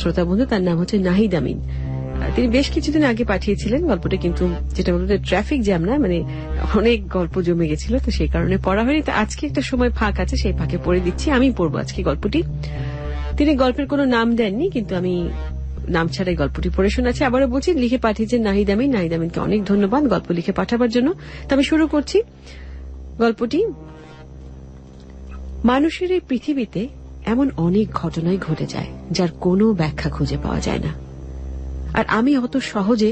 শ্রোতা বন্ধু, তার নাম হচ্ছে নাহিদ আমিন। তিনি বেশ কিছুদিন আগে পাঠিয়েছিলেন গল্পটা, কিন্তু যেটা বলতে ট্রাফিক জ্যাম না, মানে অনেক গল্প জমে গেছিল, তো সেই কারণে পড়া হয়নি। তো আজকে একটা সময় ফাঁক আছে, সেই ফাঁকে পড়ে দিচ্ছি। আমি পড়বো আজকে গল্পটি। তিনি গল্পের কোনো নাম দেননি, কিন্তু আমি নাম ছাড়াই গল্পটি পড়ে শোনাচ্ছি। আবারও বলছি, লিখে পাঠিয়েছেন নাহিদ আমিন। নাহিদ আমিনকে অনেক ধন্যবাদ গল্প লিখে পাঠাবার জন্য। তো আমি শুরু করছি গল্পটি। মানুষের এই পৃথিবীতে এমন অনেক ঘটনাই ঘটে যায় যার কোনো ব্যাখ্যা খুঁজে পাওয়া যায় না। আর আমি অত সহজে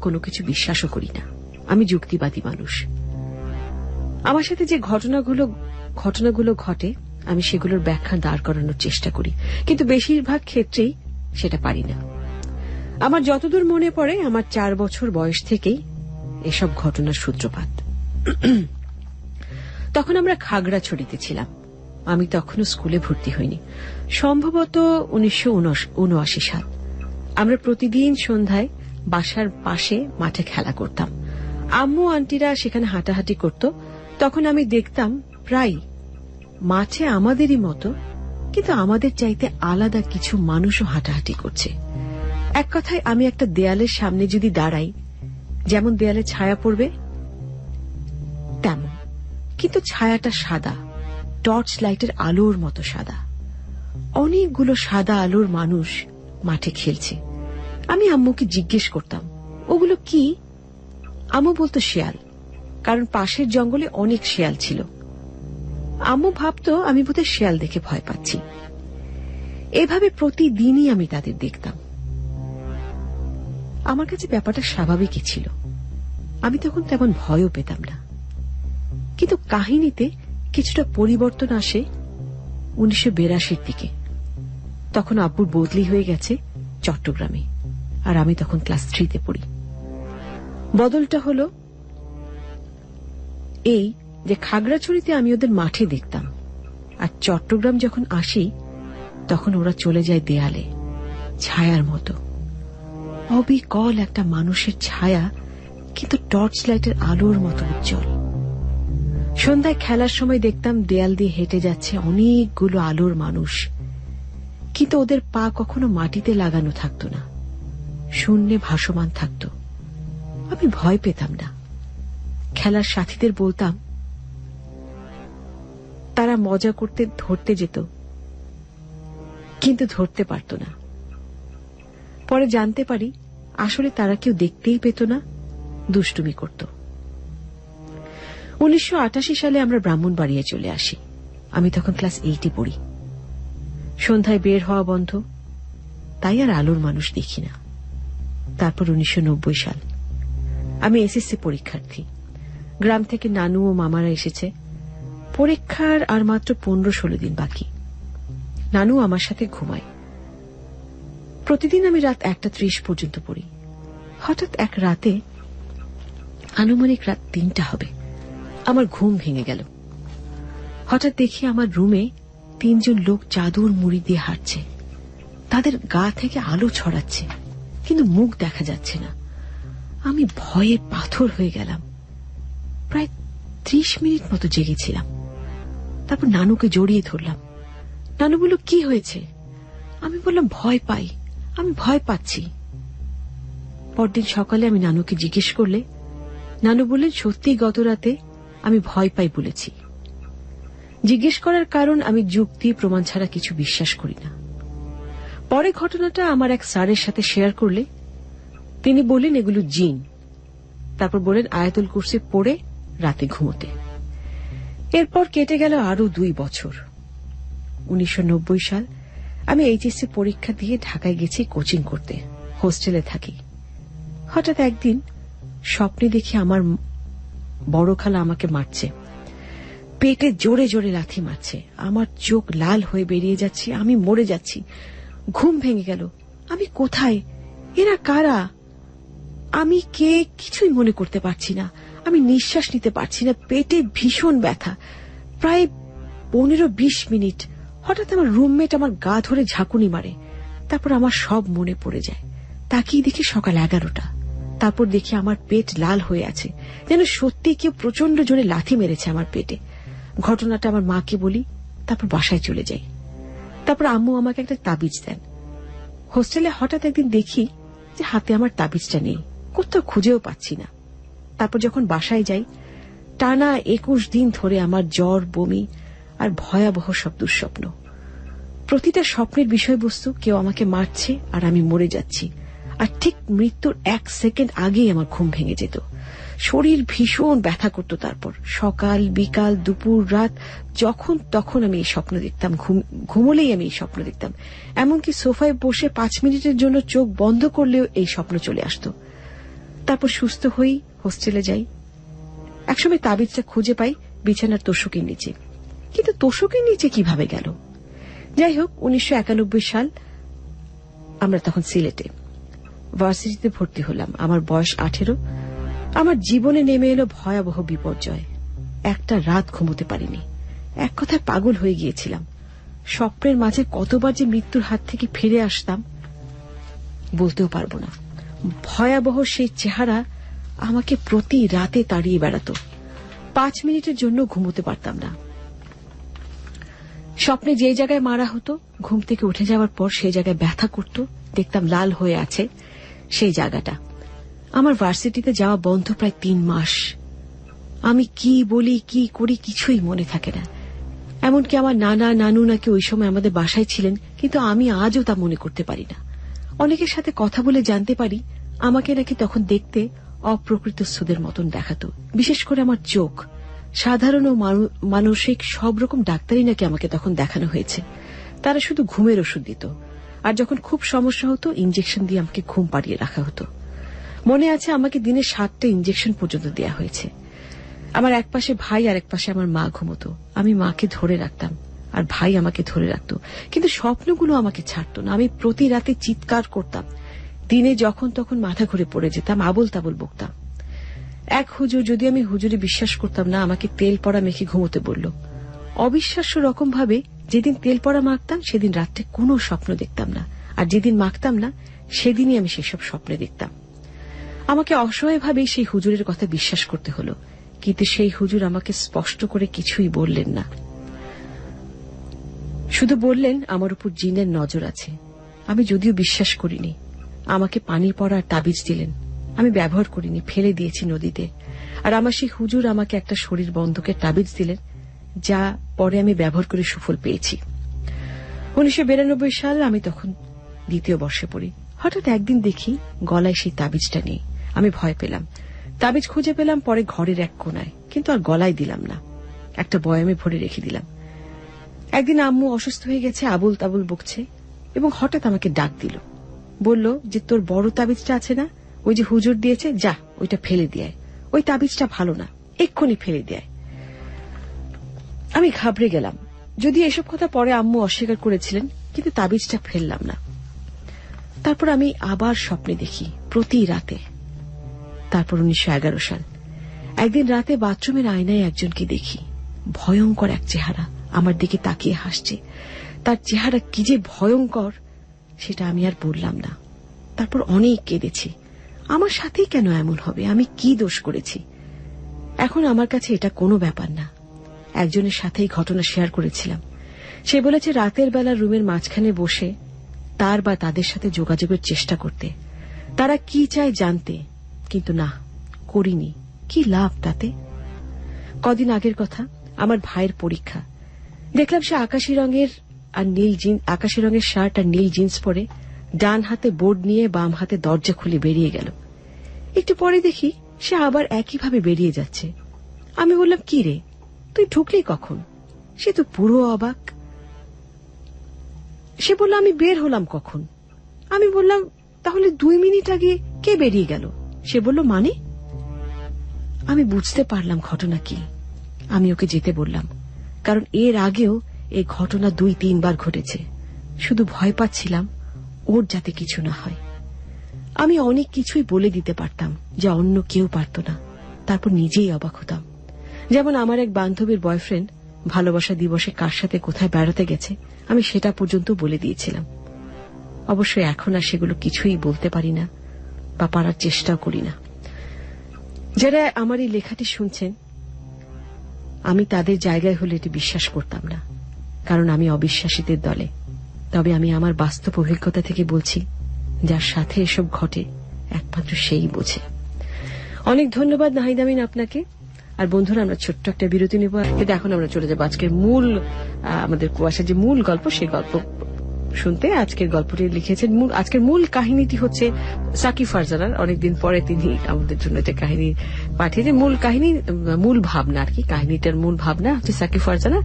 কোনো কিছু বিশ্বাসও করি না। আমি যুক্তিবাদী মানুষ। আমার সাথে যে ঘটনাগুলো ঘটে, আমি সেগুলোর ব্যাখ্যা দাঁড় করানোর চেষ্টা করি, কিন্তু বেশিরভাগ ক্ষেত্রেই সেটা পারি না। আমার যতদূর মনে পড়ে, আমার 4 বছর বয়স থেকেই এসব ঘটনার সূত্রপাত। তখন আমরা খাগড়াছড়িতে ছিলাম। আমি তখনও স্কুলে ভর্তি হইনি, সম্ভবত 1979 সাল। আমরা প্রতিদিন সন্ধ্যায় বাসার পাশে মাঠে খেলা করতাম। আম্মু আন্টিরা সেখানে হাঁটাহাঁটি করত। তখন আমি দেখতাম প্রায় মাঠে আমাদেরই মতো, কিন্তু আমাদের চাইতে আলাদা কিছু মানুষও হাঁটাহাঁটি করছে। এক কথায়, আমি একটা দেয়ালের সামনে যদি দাঁড়াই, যেমন দেয়ালে ছায়া পড়বে তেমন, কিন্তু ছায়াটা সাদা, টর্চ লাইটের আলোর মতো সাদা। অনেকগুলো সাদা আলোর মানুষ মাঠে খেলছে। আমি আম্মুকে জিজ্ঞেস করতাম, ওগুলো কি? আম্মু বলতো শেয়াল, কারণ পাশের জঙ্গলে অনেক শেয়াল ছিল। আম্মু ভাবতো আমি বোধহয় শেয়াল দেখে ভয় পাচ্ছি। এভাবে প্রতিদিনই আমি তাদের দেখতাম। আমার কাছে ব্যাপারটা স্বাভাবিকই ছিল। আমি তখন তেমন ভয়ও পেতাম না। কিন্তু কাহিনীতে কিছুটা পরিবর্তন আসে 1982 দিকে। তখন আব্বুর বদলি হয়ে গেছে চট্টগ্রামে, আর আমি তখন ক্লাস 3-তে পড়ি। বদলটা হলো এই যে, খাগড়াছড়িতে আমি ওদের মাঠে দেখতাম, আর চট্টগ্রাম যখন আসি তখন ওরা চলে যায় দেয়ালে, ছায়ার মতো। অবিকল একটা মানুষের ছায়া, কিন্তু টর্চ লাইটের আলোর মতো উজ্জ্বল। সন্ধ্যায় খেলার সময় দেখতাম দেয়াল দিয়ে হেঁটে যাচ্ছে অনেকগুলো আলোর মানুষ, কিন্তু ওদের পা কখনো মাটিতে লাগানো থাকতো না, শূন্যে ভাসমান থাকত। আমি ভয় পেতাম না। খেলার সাথীদের বলতাম, তারা মজা করতে ধরতে যেত, কিন্তু ধরতে পারত না। পরে জানতে পারি আসলে তারা কেউ দেখতেই পেত না, দুষ্টুমি করত। 1988 সালে আমরা ব্রাহ্মণবাড়িয়া চলে আসি। আমি তখন ক্লাস 8-এ পড়ি। সন্ধ্যায় বের হওয়া বন্ধ, তাই আর আলোর মানুষ দেখি না। তারপর 1990 সাল। আমি এসএসসি পরীক্ষার্থী। গ্রাম থেকে নানু ও মামারা এসেছে। পরীক্ষার আর মাত্র 15-16 দিন বাকি। নানু আমার সাথে ঘুমায়। প্রতিদিন আমি রাত 1:30 পর্যন্ত পড়ি। হঠাৎ এক রাতে, আনুমানিক রাত 3টা হবে, আমার ঘুম ভেঙে গেল। হঠাৎ দেখি আমার রুমে 3 জন লোক চাদর মুড়ি দিয়ে হাঁটছে। তাদের গা থেকে আলো ছড়াচ্ছে, কিন্তু মুখ দেখা যাচ্ছে না। আমি ভয়ে পাথর হয়ে গেলাম। প্রায় 30 মিনিট মতো জেগেছিলাম। তারপর নানুকে জড়িয়ে ধরলাম। নানু বলল, কি হয়েছে? আমি বললাম, ভয় পাই, আমি ভয় পাচ্ছি। পরদিন সকালে আমি নানুকে জিজ্ঞেস করলে নানু বললেন, সত্যি গত রাতে আমি ভয় পাই বলেছি। জিজ্ঞেস করার কারণ, আমি যুক্তি প্রমাণ ছাড়া কিছু বিশ্বাস করি না। পরে ঘটনাটা আমার এক স্যারের সাথে শেয়ার করলে তিনি বললেন এগুলো জিন। তারপর বললেন আয়াতুল কুরসি পড়ে রাতে ঘুমোতে। এরপর কেটে গেল আরো 2 বছর। 1990 সাল। আমি এইচএসসি পরীক্ষা দিয়ে ঢাকায় গেছি কোচিং করতে, হোস্টেলে থাকি। হঠাৎ একদিন স্বপ্নে দেখি আমার বড় খালা আমাকে মারছে, পেটে জোরে জোরে লাথি মারছে। আমার চোখ লাল হয়ে বেরিয়ে যাচ্ছে, আমি মরে যাচ্ছি। ঘুম ভেঙে গেল। আমি কোথায়? এরা কারা? আমি কে? কিছুই মনে করতে পারছি না। আমি নিঃশ্বাস নিতে পারছি না, পেটে ভীষণ ব্যথা। প্রায় 15-20 মিনিট। হঠাৎ আমার রুমমেট আমার গা ধরে ঝাঁকুনি মারে। তারপর আমার সব মনে পড়ে যায়। তাকিয়ে দেখি সকাল 11টা। তারপর দেখি আমার পেট লাল হয়ে আছে, যেন সত্যি কেউ প্রচন্ড জোরে লাথি মেরেছে আমার পেটে। ঘটনাটা আমার মাকে বলি, তারপর বাসায় চলে যাই। তারপর আম্মু আমাকে একটা তাবিজ দেন। হোস্টেলে হঠাৎ একদিন দেখি যে হাতে আমার তাবিজটা নেই, কোথাও খুঁজেও পাচ্ছি না। তারপর যখন বাসায় যাই, টানা 21 দিন ধরে আমার জ্বর, বমি আর ভয়াবহ সব দুঃস্বপ্ন। প্রতিটা স্বপ্নের বিষয়বস্তু কেউ আমাকে মারছে আর আমি মরে যাচ্ছি, আর ঠিক মৃত্যুর 1 সেকেন্ড আগেই আমার ঘুম ভেঙে যেত। শরীর ভীষণ ব্যথা করত। তারপর সকাল, বিকাল, দুপুর, রাত যখন তখন আমি এই স্বপ্ন দেখতাম, ঘুমোলেই আমি এই স্বপ্ন দেখতাম। এমনকি সোফায় বসে 5 মিনিটের জন্য চোখ বন্ধ করলেও এই স্বপ্ন চলে আসত। তারপর সুস্থ হই, হোস্টেলে যাই। একসময় তাবিজটা খুঁজে পাই বিছানার তোশকের নিচে, কিন্তু তোশকের নিচে কিভাবে গেল? যাই হোক, 1991 সাল। আমরা তখন সিলেটে ভার্সিটিতে ভর্তি হলাম। আমার বয়স 18। আমার জীবনে নেমে এলো ভয়াবহ বিপর্যয়। একটা রাত ঘুমোতে পারিনি। এক কথায় পাগল হয়ে গিয়েছিলাম। স্বপ্নের মাঝে কতবার যে মৃত্যুর হাত থেকে ফিরে আসতাম বলতেও পারবো না। ভয়াবহ সেই চেহারা আমাকে প্রতি রাতে তাড়িয়ে বেড়াত। 5 মিনিটের জন্য ঘুমোতে পারতাম না। স্বপ্নে যে জায়গায় মারা হতো, ঘুম থেকে উঠে যাওয়ার পর সেই জায়গায় ব্যথা করত, দেখতাম লাল হয়ে আছে সেই জায়গাটা। আমার ভার্সিটিতে যাওয়া বন্ধ প্রায় 3 মাস। আমি কি বলি, কি করি কিছুই মনে থাকে না। এমনকি আমার নানা, নানু নাকি ওই সময় আমাদের বাসায় ছিলেন, কিন্তু আমি আজও তা মনে করতে পারি না। অনেকের সাথে কথা বলে জানতে পারি আমাকে নাকি তখন দেখতে অপ্রকৃত সুদের মতন দেখাতো। বিশেষ করে আমার চোখ। সাধারণ ও মানসিক সব রকম ডাক্তারই নাকি আমাকে তখন দেখানো হয়েছে। তারা শুধু ঘুমের ওষুধ দিত, আর যখন খুব সমস্যা হতো ইঞ্জেকশন দিয়ে আমাকে ঘুম পাড়িয়ে রাখা হতো। মনে আছে আমাকে দিনে 7টা ইঞ্জেকশন পর্যন্ত দেয়া হয়েছে। আমার এক পাশে ভাই আর এক পাশে আমার মা ঘুমতো। আমি মাকে ধরে রাখতাম আর ভাই আমাকে ধরে রাখত, কিন্তু স্বপ্নগুলো আমাকে ছাড়ত না। আমি প্রতি রাতে চিৎকার করতাম। দিনে যখন তখন মাথা ঘুরে পড়ে যেতাম, আবল তাবল বকতাম। এক হুজুর, যদি আমি হুজুরে বিশ্বাস করতাম না, আমাকে তেল পড়া মেখে ঘুমোতে বলল। অবিশ্বাস্য রকম ভাবে যেদিন তেল পড়া মাখতাম সেদিন রাত্রে কোনো স্বপ্ন দেখতাম না, আর যেদিন মাখতাম না সেদিনই আমি সেসব স্বপ্নে দেখতাম। আমাকে অসহায়ভাবেই সেই হুজুরের কথা বিশ্বাস করতে হলো, কিন্তু সেই হুজুর আমাকে স্পষ্ট করে কিছুই বললেন না। শুধু বললেন আমার উপর জিনের নজর আছে। আমি যদিও বিশ্বাস করিনি। আমাকে পানি পড়ার তাবিজ দিলেন। আমি ব্যবহার করিনি, ফেলে দিয়েছি নদীতে। আর আমার সেই হুজুর আমাকে একটা শরীর বন্ধকের তাবিজ দিলেন, যা পরে আমি ব্যবহার করে সুফল পেয়েছি। 1992 সাল। আমি তখন 2য় বর্ষে পড়ি। হঠাৎ একদিন দেখি গলায় সেই তাবিজটা নেই। আমি ভয় পেলাম। তাবিজ খুঁজে পেলাম পরে ঘরের এক কোনায়, কিন্তু আর গলায় দিলাম না, একটা বয়ামে ভরে রেখে দিলাম। একদিন আম্মু অসুস্থ হয়ে গেছে, আবুল তাবুল বকছে, এবং হঠাৎ আমাকে ডাক দিল। বলল যে তোর বড় তাবিজটা আছে না, ওই যে হুজুর দিয়েছে, যা ওইটা ফেলে দিয়ে। ওই তাবিজটা ভালো না, এক্ষুনি ফেলে দিয়ে। আমি ঘাবড়ে গেলাম। যদি এসব কথা পরে আম্মু অস্বীকার করেছিলেন, কিন্তু তাবিজটা ফেললাম না। তারপর আমি আবার স্বপ্নে দেখি প্রতি রাতে। তারপর 1911 সাল। একদিন রাতে বাথরুমের আয়নায় একজনকে দেখি। ভয়ঙ্কর এক চেহারা আমার দিকে তাকিয়ে হাসছে। তার চেহারা কি যে ভয়ঙ্কর সেটা আমি আর বললাম না। তারপর অনেক কেঁদেছি। আমার সাথেই কেন এমন হবে? আমি কি দোষ করেছি? এখন আমার কাছে এটা কোনো ব্যাপার না। একজনের সাথেই ঘটনা শেয়ার করেছিলাম। সে বলেছে রাতের বেলা রুমের মাঝখানে বসে তার বা তাদের সাথে যোগাযোগের চেষ্টা করতে, তারা কি চায় জানতে, কিন্তু না, করিনি। কি লাভ তাতে? কদিন আগের কথা, আমার ভাইয়ের পরীক্ষা। দেখলাম সে আকাশি রঙের শার্ট আর নীল জিন্স পরে ডান হাতে বোর্ড নিয়ে বাম হাতে দরজা খুলে বেরিয়ে গেল। একটু পরে দেখি সে আবার একইভাবে বেরিয়ে যাচ্ছে। আমি বললাম, কি রে, তুই ঢুকলি কখন? সে তো পুরো অবাক। সে বলল, আমি বের হলাম কখন? আমি বললাম, তাহলে 2 মিনিট আগে কে বেরিয়ে গেল? সে বলল, মানে? আমি বুঝতে পারলাম ঘটনা কি। আমি ওকে যেতে বললাম, কারণ এর আগেও এই ঘটনা 2-3 বার ঘটেছে। শুধু ভয় পাচ্ছিলাম ওর যাতে কিছু না হয়। আমি অনেক কিছুই বলে দিতে পারতাম যা অন্য কেউ পারত না, তারপর নিজেই অবাক হতাম। যেমন আমার এক বান্ধবীর বয়ফ্রেন্ড ভালোবাসা দিবসে কার সাথে কোথায় বেড়াতে গেছে, আমি সেটা পর্যন্ত বলে দিয়েছিলাম। অবশ্যই এখন আর সেগুলো কিছুই বলতে পারি না বা পারার চেষ্টাও করি না। যারা আমার এই লেখাটি শুনছেন, আমি তাদের জায়গায় হলে এটি বিশ্বাস করতাম না, কারণ আমি অবিশ্বাসীদের দলে। তবে আমি আমার বাস্তব অভিজ্ঞতা থেকে বলছি, যার সাথে এসব ঘটে একমাত্র সেই বোঝে। অনেক ধন্যবাদ নাহিদ আমিন আপনাকে। আর বন্ধুরা, আমরা ছোট্ট একটা বিরতি নেব, কিন্তু এখন আমরা চলে যাবো আজকের মূল, আমাদের কুয়াশার যে মূল গল্প, সেই গল্প শুনতে। আজকের গল্পটি লিখেছেন, আজকের মূল কাহিনীটি হচ্ছে সাকিব ফারজানার। অনেকদিন পরে তিনি আমাদের জন্য একটা কাহিনী পাঠিয়েছেন। মূল কাহিনী, মূল ভাবনা আর কি, কাহিনীটার মূল ভাবনা হচ্ছে সাকিব ফারজানা,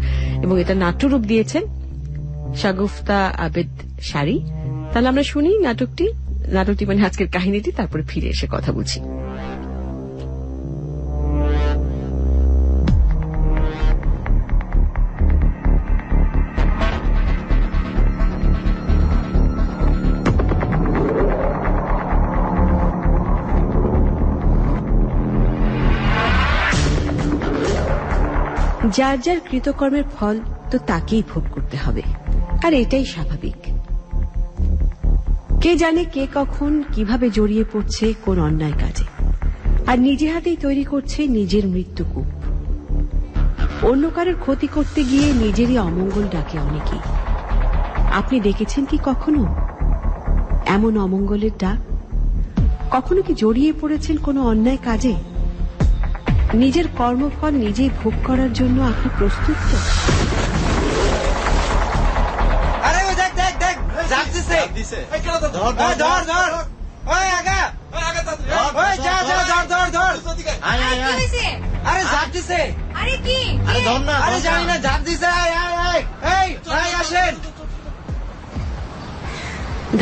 এবং এটা নাট্যরূপ দিয়েছেন শাগুফতা আবেদ শাড়ি। তাহলে আমরা শুনি নাটকটি মানে আজকের কাহিনীটি, তারপরে ফিরে এসে কথা বলছি। যার যার কৃতকর্মের ফল তো তাকেই ভোগ করতে হবে, আর এটাই স্বাভাবিক। কে জানে কে কখন কিভাবে জড়িয়ে পড়ছে কোন অন্যায় কাজে, আর নিজে হাতেই তৈরি করছে নিজের মৃত্যুকূপ। অন্য কারোর ক্ষতি করতে গিয়ে নিজেরই অমঙ্গল ডাকে অনেকেই। আপনি দেখেছেন কি কখনো এমন অমঙ্গলের ডাক? কখনো কি জড়িয়ে পড়েছেন কোনো অন্যায় কাজে? নিজের কর্মফল নিজেই ভোগ করার জন্য আপনি প্রস্তুত তো? আরে ওই দেখ দেখ দেখ, জাপ দিছে। ধর ধর, ওই আগা ওই যা যা, ধর। আরে জাপ দিছে। আরে কি? আরে ধর না। আরে জানি না, জাপ দিছে। এই আসেন।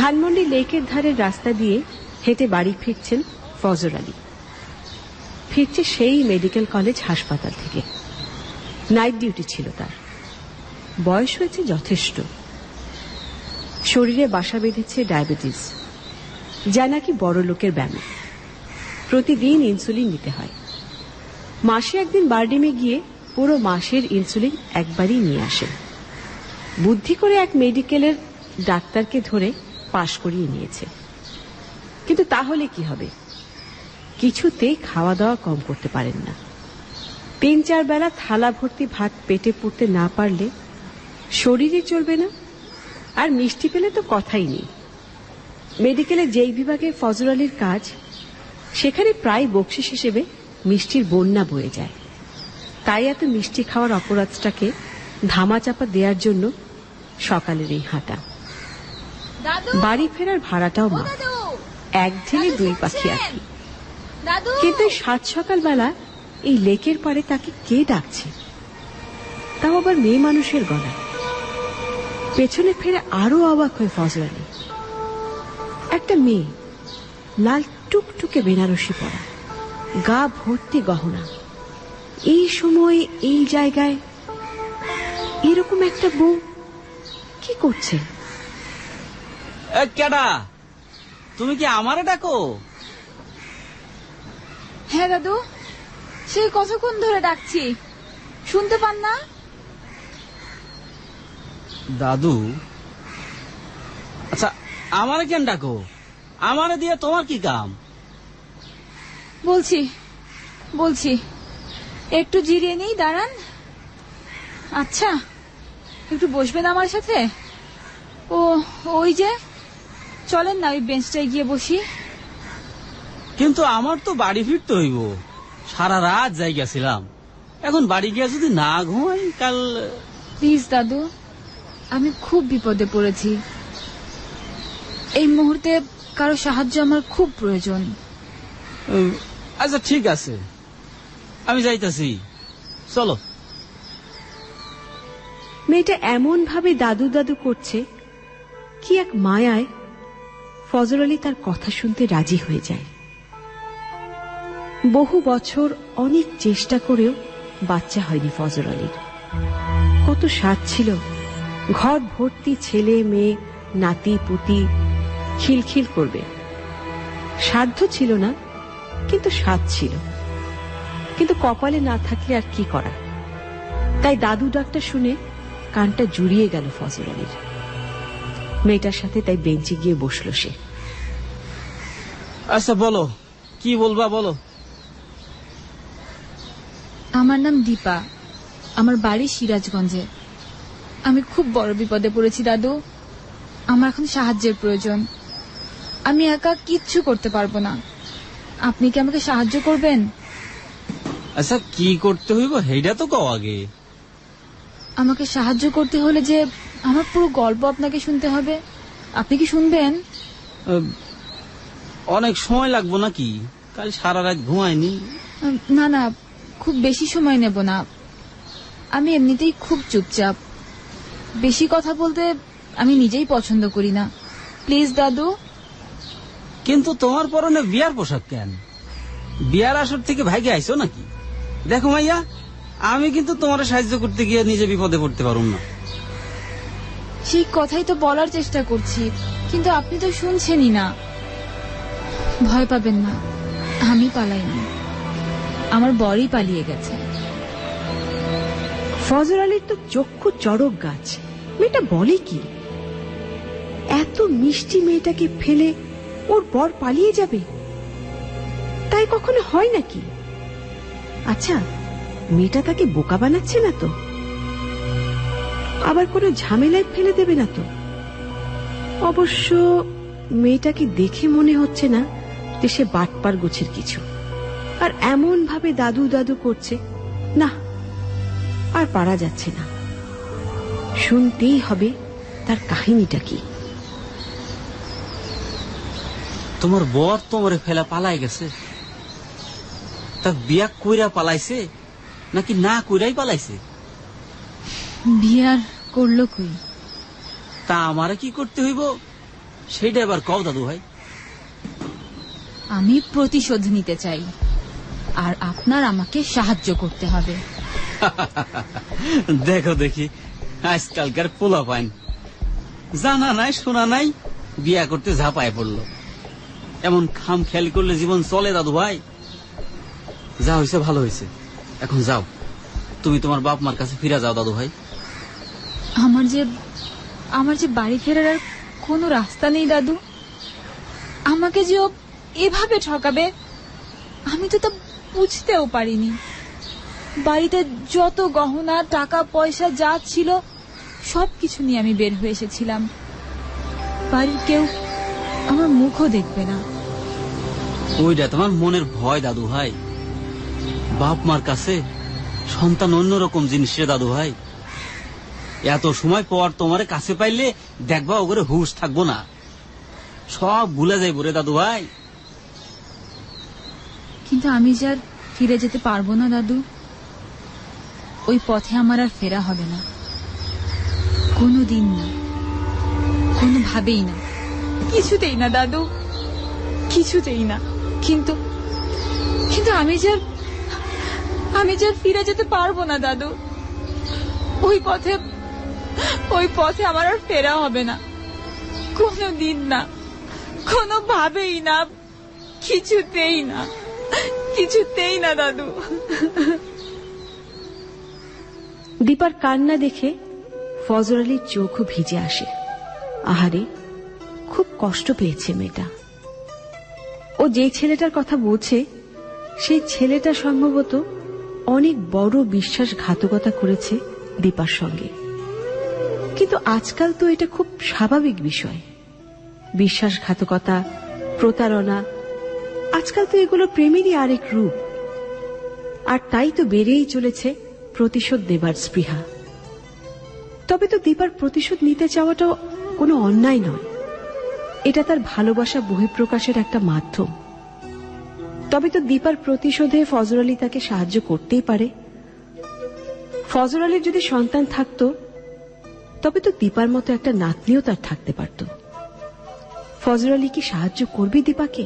ধানমন্ডি লেকের ধারের রাস্তা দিয়ে হেঁটে বাড়ি ফিরছেন ফজর আলী। ফিরছে সেই মেডিকেল কলেজ হাসপাতাল থেকে। নাইট ডিউটি ছিল তার। বয়স হয়েছে যথেষ্ট। শরীরে বাসা বেঁধেছে ডায়াবেটিস, যা নাকি বড় লোকের ব্যায়াম। প্রতিদিন ইনসুলিন নিতে হয়। মাসে একদিন বারডিমে গিয়ে পুরো মাসের ইনসুলিন একবারই নিয়ে আসেন। বুদ্ধি করে এক মেডিকেলের ডাক্তারকে ধরে পাশ করিয়ে নিয়েছে। কিন্তু তাহলে কি হবে? কিছুতেই খাওয়া দাওয়া কম করতে পারেন না। ৩-৪ বেলা থালা ভর্তি ভাত পেটে পুড়তে না পারলে শরীরে চলবে না, আর মিষ্টি পেলে তো কথাই নেই। মেডিকেলে যেই বিভাগে ফজর আলীর কাজ, সেখানে প্রায় বকশিস হিসেবে মিষ্টির বন্যা বয়ে যায়। তাই এত মিষ্টি খাওয়ার অপরাধটাকে ধামাচাপা দেওয়ার জন্য সকালের এই হাঁটা। বাড়ি ফেরার ভাড়াটাও মা, এক ঢিলে দুই পাখি আর কি। কিন্তু 7 সকালবেলা এই লেকের পাড়ে তাকে কে ডাকছে? তাও আবার মেয়ে মানুষের গলা। পেছনে ফিরে আরো অবাক হয়ে ফজর আলী। একটা মেয়ে, লাল টুকটুকে বেনারসি পরা, গা ভর্তি গহনা, এই সময় এই জায়গায় এরকম একটা বউ কি করছে? কেডা? তুমি কি আমারে ডাকো? হ্যাঁ দাদু, সেই কতক্ষণ ধরে ডাকছি, শুনতে পান না? দাদু, আচ্ছা আমারে কেন ডাকো? আমারে দিয়ে তোমার কি কাম? বলছি একটু জিরিয়ে নেই, দাঁড়ান। আচ্ছা, একটু বসবেন আমার সাথে? ওই যে চলেন না, ওই বেঞ্চটায় গিয়ে বসি। কিন্তু আমার তো বাড়ি ফিরতে হইব। সারা রাত জায়গা ছিলাম, এখন বাড়ি গিয়ে যদি না ঘুমাই কাল। প্লিজ দাদু, আমি খুব বিপদে পড়েছি। এই মুহূর্তে কারো সাহায্য আমার খুব প্রয়োজন। আচ্ছা ঠিক আছে, আমি যাইতাছি, চলো। মেয়েটা এমন ভাবে দাদু দাদু করছে, কি এক মায়ায় ফজর আলী তার কথা শুনতে রাজি হয়ে যায়। বহু বছর অনেক চেষ্টা করেও বাচ্চা হয়নি ফজর আলীর। কত স্বাদ ছিল, ঘর ভর্তি ছেলে মেয়ে, নাতি পুতি, খিলখিল করবে। সাধ্য ছিল না, কিন্তু স্বাদ ছিল। কিন্তু কপালে না থাকলে আর কি করা। তাই দাদু ডাকটা শুনে কানটা জুড়িয়ে গেল ফজর আলীর। মেয়েটার সাথে তাই বেঞ্চে গিয়ে বসল সে। আচ্ছা বলো, কি বলবা বলো। আমার নাম দীপা, আমার বাড়ি সিরাজগঞ্জে। আমি খুব বড় বিপদে পড়েছি দাদু। আমার এখন সাহায্যের প্রয়োজন। আমি একা কিচ্ছু করতে পারবো না। আপনি কি আমাকে সাহায্য করবেন? আচ্ছা কি করতে হইব সেইটা তো কও আগে। আমাকে সাহায্য করতে হলে যে আমার পুরো গল্প আপনাকে শুনতে হবে। আপনি কি শুনবেন? অনেক সময় লাগবো নাকি? কাল সারা রাত ঘুমাইনি। না না, খুব বেশি সময় নেব না। আমি এমনিতেই খুব চুপচাপ, বেশি কথা বলতে আমি নিজেই পছন্দ করি না। প্লিজ দাদু। কিন্তু তোমার পরনে বিয়ার পোশাক কেন? বিয়ার আসর থেকে ভাইকে আইছো নাকি? দেখো মাইয়া, আমি কিন্তু তোমার সাহায্য করতে গিয়ে নিজে বিপদে পড়তে পারুম না। সেই কথাই তো বলার চেষ্টা করছি, কিন্তু আপনি তো শুনছেনই না। ভয় পাবেন না, আমি পালাইনি, আমার বরই পালিয়ে গেছে। ফজর আলীর তো চক্ষু চড়ক গাছ। মেয়েটা বলে কি? এত মিষ্টি মেয়েটাকে ফেলে ওর বর পালিয়ে যাবে? তাই কখনো হয় নাকি? আচ্ছা, মেয়েটা তাকে বোকা বানাচ্ছে না তো? আবার কোনো ঝামেলায় ফেলে দেবে না তো? অবশ্য মেয়েটাকে দেখে মনে হচ্ছে না যে সে বাটপার গোছের কিছু। আর এমন ভাবে দাদু দাদু করছে, না আর পারা যাচ্ছে না। শুনতেই হবে তার কাহিনীটা কি। তোমার বর তোমারে ফেলা পালাই গেছে? তা বিয়া কইরা পালাইছে নাকি না কইরাই পালাইছে? বিয়ার করলো কই? তা আমারে কি করতে হইব সেইটা এবার কও দাদু ভাই। আমি প্রতিশোধ নিতে চাই, আর আপনার আমাকে সাহায্য করতে হবে। দেখো দেখি আজকালকার পোলা পাইন, জানা নাই শোনা নাই বিয়া করতে ঝাঁপায় পড়লো। এমন খাম খেয়াল করলে জীবন চলে দাদু ভাই? যা হয়েছে ভালো হয়েছে, এখন যাও তুমি তোমার বাপ মার কাছে ফিরে যাও দাদু ভাই। আমার যে বাড়ি ফেরার আর কোনো রাস্তা নেই দাদু। আমাকে যে ও এভাবে ঠকাবে আমি তো তা বুঝতেও পারিনি। বাড়িতে যত গহনা টাকা পয়সা যা ছিল সবকিছু নিয়ে আমি বের হয়ে এসেছিলাম। বাড়ির কেউ আমার মুখও দেখবে না। ওইটা তোমার মনের ভয় দাদু ভাই। বাপ মার কাছে সন্তান অন্যরকম জিনিস রে দাদু ভাই। এত সময় পর তোমার কাছে পাইলে দেখবা ওগুলো হুশ থাকবো না, সব ভুলে যাইব রে দাদু ভাই। কিন্তু আমি যে আর ফিরে যেতে পারবো না দাদু। ওই পথে আমার আর ফেরা হবে না, কোনো দিন না, কোনোভাবেই না, কিছুতেই না দাদু, কিছুতেই না। কিন্তু কিন্তু আমি যে আর ফিরে যেতে পারবো না দাদু। ওই পথে আমার আর ফেরা হবে না, কোনো দিন না, কোনোভাবেই না, কিছুতেই না, কিছুতেই না দাদু। দীপার কান্না দেখে ফজর আলীর চোখও ভিজে আসে। আহারে, খুব কষ্ট পেয়েছে মেয়েটা। ও যে ছেলেটার কথা বলছে সেই ছেলেটা সম্ভবত অনেক বড় বিশ্বাসঘাতকতা করেছে দীপার সঙ্গে। কিন্তু আজকাল তো এটা খুব স্বাভাবিক বিষয়। বিশ্বাসঘাতকতা, প্রতারণা, আজকাল তো এগুলো প্রেমেরই আরেক রূপ। আর তাই তো বেড়েই চলেছে প্রতিশোধ দেবার স্পৃহা। তবে তো দীপার প্রতিশোধ নিতে চাওয়াটা কোনো অন্যায় নয়, এটা তার ভালোবাসা বহিঃপ্রকাশের একটা মাধ্যম। তবে তো দীপার প্রতিশোধে ফজর আলী তাকে সাহায্য করতেই পারে। ফজর আলীর যদি সন্তান থাকতো তবে তো দীপার মতো একটা নাতনিও তার থাকতে পারত। ফজর আলী কি সাহায্য করবে দীপাকে?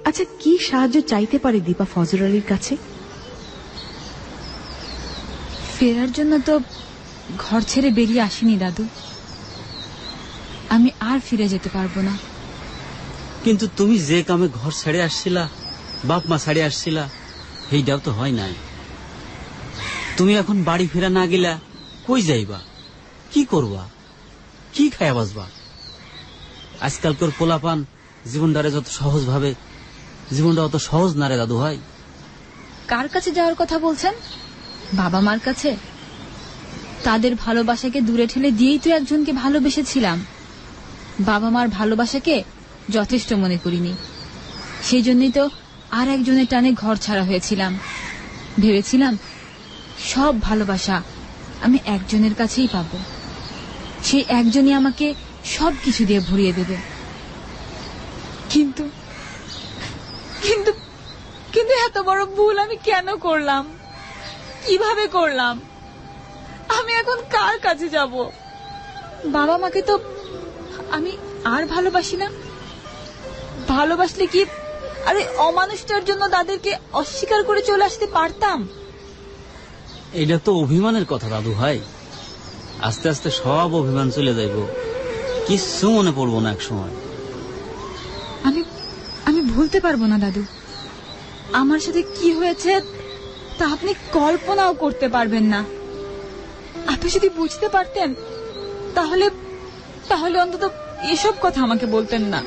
আচ্ছা, কি সাহায্য চাইতে পারে দীপা ফজর আলীর কাছে? ফেরার জন্য তো ঘর ছেড়ে বেরিয়ে আসিনি দাদু। আমি আর ফিরে যেতে পারবো না। কিন্তু তুমি যে কামে ঘর ছেড়ে আসছিলা, বাপ মা ছেড়ে আসছিলা, সেইটাও তো হয় নাই। তুমি এখন বাড়ি ফেরা না গেলা কই যাইবা, কি করবা, কি খায়া বাসবা? আজকালকার পোলাপান জীবনটারে যত সহজ ভাবে, জীবনটা অত সহজ না রে দাদু ভাই। কার কাছে যাওয়ার কথা বলছেন? বাবা মার কাছে? তাদের ভালোবাসাকে দূরে ঠেলে দিয়েই তো একজনকে ভালোবেসেছিলাম। বাবা মার ভালোবাসাকে যথেষ্ট মনে করিনি। সেই জন্যই তো আর একজনের টানে ঘর ছাড়া হয়েছিলাম। ভেবেছিলাম সব ভালোবাসা আমি একজনের কাছেই পাবো, সেই একজনই আমাকে সবকিছু দিয়ে ভরিয়ে দেবে। কিন্তু কিন্তু কিন্তু এত বড় ভুল আমি কেন করলাম, কিভাবে করলাম? আমি এখন কার কাছে যাব? বাবা মাকে তো আমি আর ভালোবাসি না। ভালোবাসলে কি আরে অমানুষটার জন্য তাদেরকে অস্বীকার করে চলে আসতে পারতাম? এটা তো অভিমানের কথা দাদু ভাই, আস্তে আস্তে সব অভিমান চলে যাইব, কিচ্ছু মনে পড়বো না এক সময়। আমি ভুলতে পারবো না দাদু। আমার সাথে কি হয়েছে তা আপনি কল্পনাও করতে পারবেন না। আপনি যদি বুঝতে পারতেন তাহলে তাহলে অন্তত এসব কথা আমাকে বলতেন না।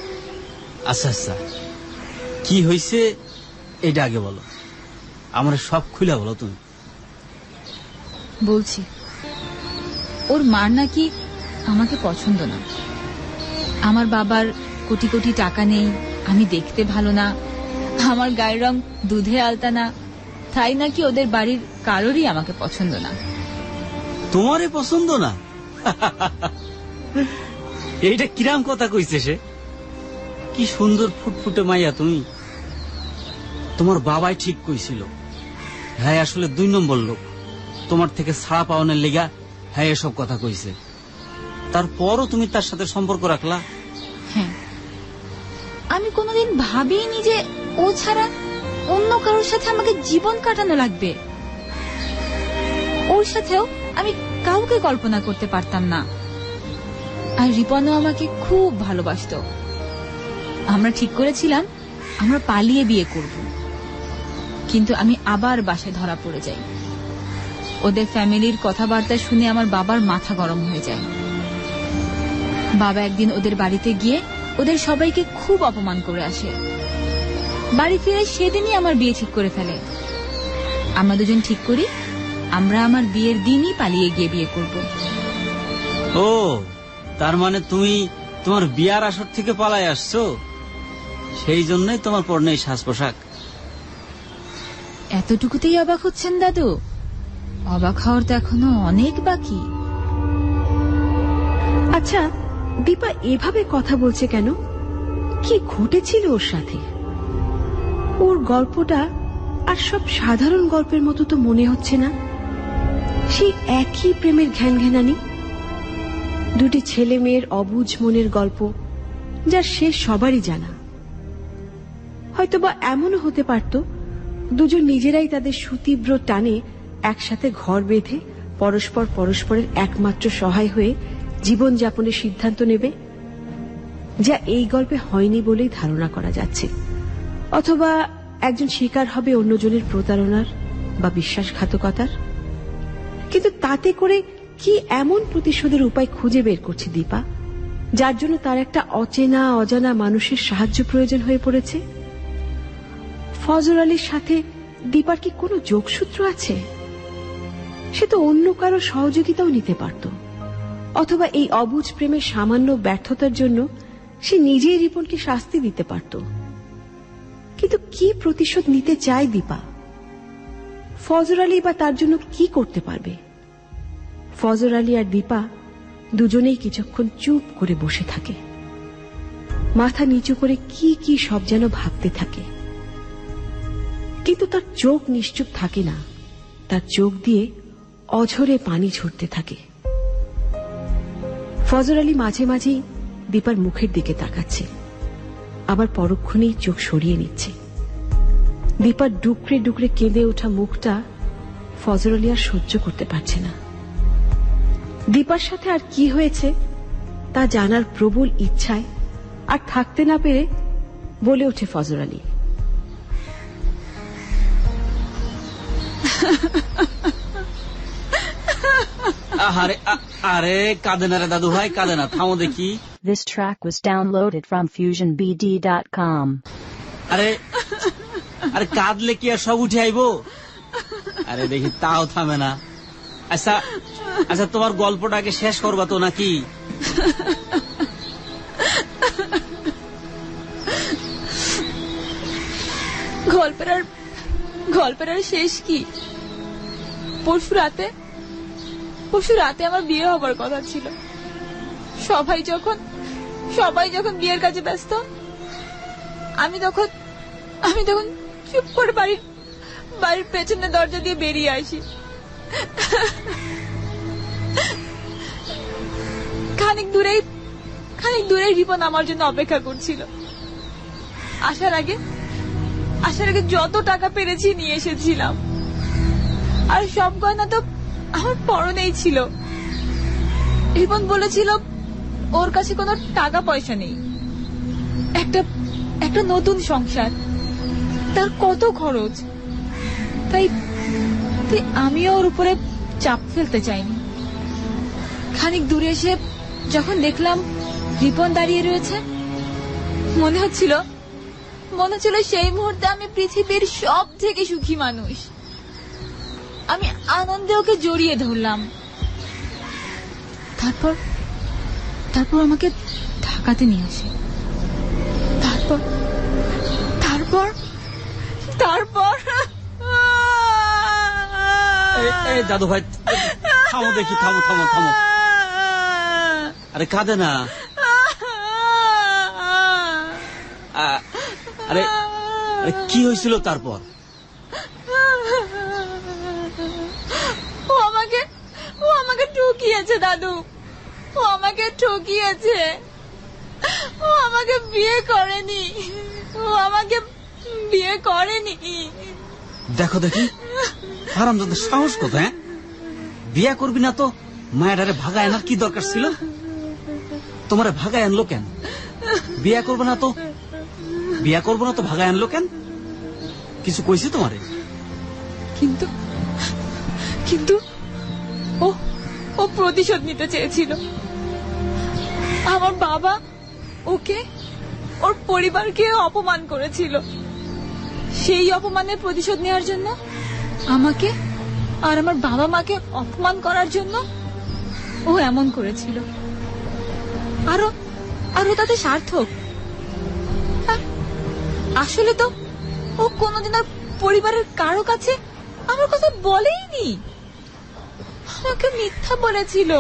আচ্ছা আচ্ছা, কি হয়েছে এটা আগে বলো, আমার সব খুলে বলো তুমি। বলছি, ওর মার নাকি আমাকে পছন্দ না। আমার বাবার কোটি কোটি টাকা নেই, আমি দেখতে ভালো না, আমার গায়ের রং দুধে আলতা না, তাই নাকি ওদের বাড়ির কারোরই আমাকে পছন্দ না। তোমারই পছন্দ না? এইটা কিরাম কথা কইছে সে? কি সুন্দর ফুটফুটে মাইয়া তুমি। তোমার বাবাই ঠিক কইছিল, হ্যাঁ আসলে 2 নম্বর লোক, তোমার থেকে ছাড়া পাওয়ানোর লেগা হ্যাঁ এসব কথা কইছে। তারপরও তুমি তার সাথে সম্পর্ক রাখলা? হ্যাঁ, আমি কোনোদিন ভাবিনি যে ও ছাড়া অন্য কারোর সাথে আমাকে জীবন কাটানো লাগবে। ওর সাথেও আমি কাউকে কল্পনা করতে পারতাম না। আর রিপনও আমাকে খুব ভালোবাসতো। আমরা ঠিক করেছিলাম আমরা পালিয়ে বিয়ে করব, কিন্তু আমি আবার বাসায় ধরা পড়ে যাই। ওদের ফ্যামিলির কথাবার্তা শুনে আমার বাবার মাথা গরম হয়ে যায়। বাবা একদিন ওদের বাড়িতে গিয়ে ওদের সবাইকে খুব অপমান করে আসে। বাড়ি ফিরে সেদিনই আমার বিয়ে ঠিক করে ফেলে। আমরা দুজন ঠিক করি আমরা আমার বিয়ের দিনই পালিয়ে গিয়ে বিয়ে করব। ও, তার মানে তুমি তোমার বিয়ার আসর থেকে পালায় আসছো, সেই জন্যই তোমার পরনে এই সাজ পোশাক। এতটুকুতেই অবাক হচ্ছেন দাদু? অবাক হওয়ার তো এখনো অনেক বাকি। আচ্ছা, দীপা এভাবে কথা বলছে কেন? কি ঘটেছিল ওর সাথে? ওর গল্পটা আর সব সাধারণ গল্পের মতো তো মনে হচ্ছে না। সেই একই প্রেমের ঘ্যান ঘ্যানানি, 2টি ছেলে মেয়ের অবুঝ মনের গল্প, যার শেষ সবারই জানা। হয়তোবা এমনও হতে পারত দুজন নিজেরাই তাদের সুতীব্র টানে একসাথে ঘর বেঁধে পরস্পর পরস্পরের একমাত্র সহায় হয়ে জীবন যাপনের সিদ্ধান্ত নেবে, যা এই গল্পে হয়নি বলেই ধারণা করা যাচ্ছে। অথবা একজন শিকার হবে অন্যজনের প্রতারণার বা বিশ্বাসঘাতকতার। কিন্তু তাতে করে কি এমন প্রতিশোধের উপায় খুঁজে বের করছে দীপা, যার জন্য তার একটা অচেনা অজানা মানুষের সাহায্য প্রয়োজন হয়ে পড়েছে? ফজর আলীর সাথে দীপার কি কোনো যোগসূত্র আছে? সে তো অন্য কারো সহযোগিতাও নিতে পারত, অথবা এই অবুঝ প্রেমের সামান্য ব্যর্থতার জন্য সে নিজেই রিপনকে শাস্তি দিতে পারত। কিন্তু কি প্রতিশোধ নিতে চায় দীপা? ফজর আলী বা তার জন্য কি করতে পারবে? ফজর আলী আর দীপা দুজনেই কিছুক্ষণ চুপ করে বসে থাকে, মাথা নিচু করে কি কি সব যেন ভাবতে থাকে। কিন্তু তার চোখ নিশ্চুপ থাকে না, তার চোখ দিয়ে অঝরে পানি ঝরতে থাকে। ফজর আলী মাঝে মাঝেই দীপার মুখের দিকে তাকাচ্ছে, আবার পরক্ষণেই চোখ সরিয়ে নিচ্ছে। দীপার ডুকরে ডুকরে কেঁদে ওঠা মুখটা ফজর আলী আর সহ্য করতে পারছে না। দীপার সাথে আর কি হয়েছে তা জানার প্রবল ইচ্ছায় আর থাকতে না পেরে বলে ওঠে ফজর আলী, আরে আরে কাঁদে না রে দাদু ভাই, কাঁদে না, থামো দেখি। This track was downloaded from FusionBD.com. আরে আরে কাঁদলে কি আর সব উঠে আইবো? আরে দেখি তাও থামে না। আচ্ছা আচ্ছা, তোমার গল্পটাকে শেষ করবা তো নাকি? গল্পের আর শেষ কি? পরশু রাতে আমার বিয়ে হবার কথা ছিল। সবাই যখন বিয়ের কাজে ব্যস্ত, আমি তখন চুপ করে বাড়ির পেছনে দরজা দিয়ে বেরিয়ে আসি। খানিক দূরেই রিপন আমার জন্য অপেক্ষা করছিল। আসার আগে যত টাকা পেরেছি নিয়ে এসেছিলাম, আর সব গয়না তো আমার পরনেই ছিল। রিপন বলেছিল ওর কাছে কোনো টাকা পয়সা নেই, একটা নতুন সংসার, তার কত খরচ। তাই আমিও ওর উপরে চাপ ফেলতে চাইনি। খানিক দূরে এসে যখন দেখলাম রিপন দাঁড়িয়ে রয়েছে, মনে হচ্ছিল সেই মুহূর্তে আমি পৃথিবীর সব থেকে সুখী মানুষ। আমি আনন্দে ওকে জড়িয়ে ধরলাম। তারপর আমাকে ঢাকাতে নিয়ে আসে। তারপর এই দাদু ভাই, থামো দেখি, থামো। আরে কাঁদে না। আরে কি হয়েছিল তারপর? ও আমাকে ঠকিয়েছে দাদু, ও আমাকে ঠকিয়েছে। ও আমাকে বিয়ে করেনি। দেখো দেখি, হারামজাদা সাহস কোথায়? বিয়ে করবি না তো মায়েরারে ভাগায় আনার কি দরকার ছিল? তোমারে ভাগায় আনলো কেন? বিয়ে করবো না তো ভাগায় আনলো কেন? কিছু কইছি তোমারে? কিন্তু ও প্রতিশোধ নিতে চেয়েছিল। আমার বাবা ওকে, ওর পরিবারকে অপমান করেছিল। সেই অপমানের প্রতিশোধ নেওয়ার জন্য আমাকে আর আমার বাবা মাকে অপমান করার জন্য ও এমন করেছিল। আরো তাতে সার্থক। আসলে তো ও কোনোদিন আর পরিবারের কারো কাছে আমার কথা বলেইনি। আমাকে মিথ্যা বলেছিল।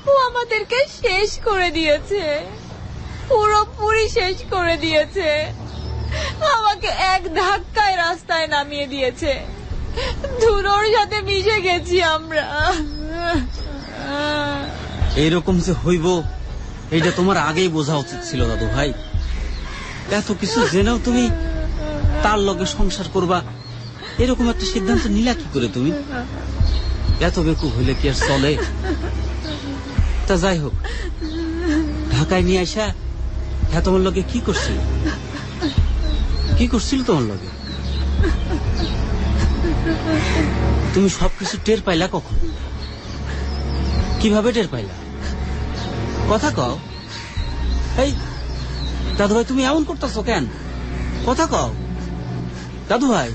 ও আমাদেরকে শেষ করে দিয়েছে, পুরোপুরি শেষ করে দিয়েছে। আমাকে এক ধাক্কায় রাস্তায় নামিয়ে দিয়েছে। ধুলোর সাথে মিশে গেছি আমরা। এইরকম যে হইব এইটা তোমার আগেই বোঝা উচিত ছিল দাদু ভাই। এত কিছু জেনেও তুমি তার লগে সংসার করবা, এরকম একটা সিদ্ধান্ত নিলা কি করে তুমি? এত বেকুব হইলে কি আর চলে? তা যাই হোক, ঢাকায় নিয়ে আসা হ্যাঁ তোমার লগে কি করছিল তোমার লগে? তুমি সবকিছু টের পাইলা কখন? কিভাবে টের পাইলা? কথা কও। এই দাদু ভাই, তুমি এমন করতেছো কেন? কথা কও দাদু ভাই।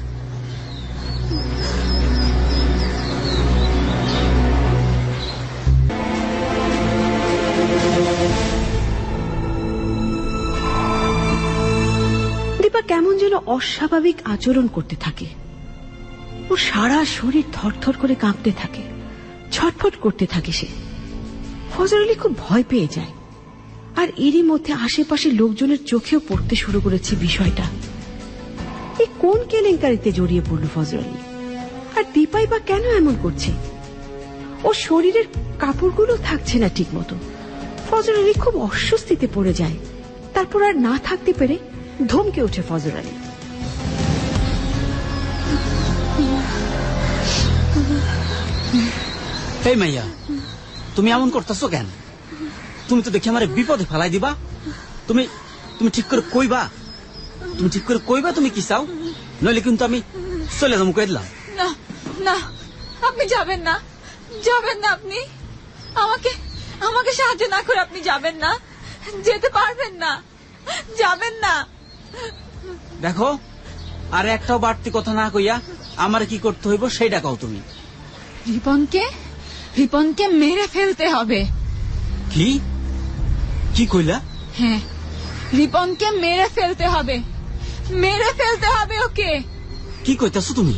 দীপা কেমন যেন অস্বাভাবিক আচরণ করতে থাকে। ওর সারা শরীর থরথর করে কাঁপতে থাকে, ছটফট করতে থাকে সে। ফজর আলী খুব ভয় পেয়ে যায়। আর এরই মধ্যে আশেপাশে লোকজনের চোখেও পড়তে শুরু করেছে বিষয়টা। এই কোন কেলেঙ্কারিতে জড়িয়ে পড়ল ফজর আলী? আর দীপাই বা কেন এমন করছে? ওর শরীরের কাপড়গুলো থাকছে না ঠিক মতো। ফজর আলী খুব অস্বস্তিতে পড়ে যায়। তারপর আর না থাকতে পেরে ধমকে ওঠে ফজর আলী। এই মাইয়া, তুমি এমন করতেছো কেন? তুমি তো দেখি আমার বিপদে ফেলাই দিবা। তুমি ঠিক করে কইবা, তুমি কি চাও? নইলে কিন্তু আমি চলে যাবো কয়ে দিলাম। না, আপনি যাবেন না। আপনি আমাকে সাহায্য না করে আপনি যাবেন না, যেতে পারবেন না, যাবেন না। দেখো, আর একটাও বাড়তি কথা না কইয়া আমার কি করতে হইব সেইটা কও তুমি। রিপনকে মেরে ফেলতে হবে। কি কইলা? হ্যাঁ, রিপনকে মেরে ফেলতে হবে। মেরে ফেলতে হবে ওকে। কি কইতাছো তুমি?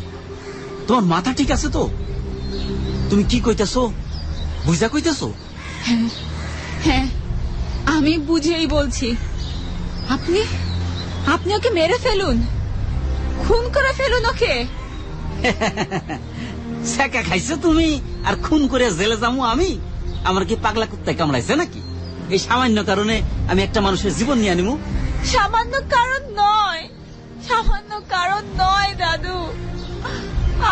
তোমার মাথা ঠিক আছে তো? তুমি কি কইতাছো বুঝা কইতাছো? হ্যাঁ, আমি বুঝেই বলছি। আপনি আপনি ওকে মেরে ফেলুন, খুন করে ফেলুন ওকে। সেকা খাইছো তুমি আর খুন করে জেলে যাবো আমি? আমার কি পাগলা কুত্তায় কামড়াইছে নাকি? এই সামান্য কারণে আমি একটা মানুষের জীবন নিয়ে আনিমু? সামান্য কারণ নয়, সামান্য কারণ নয় দাদু।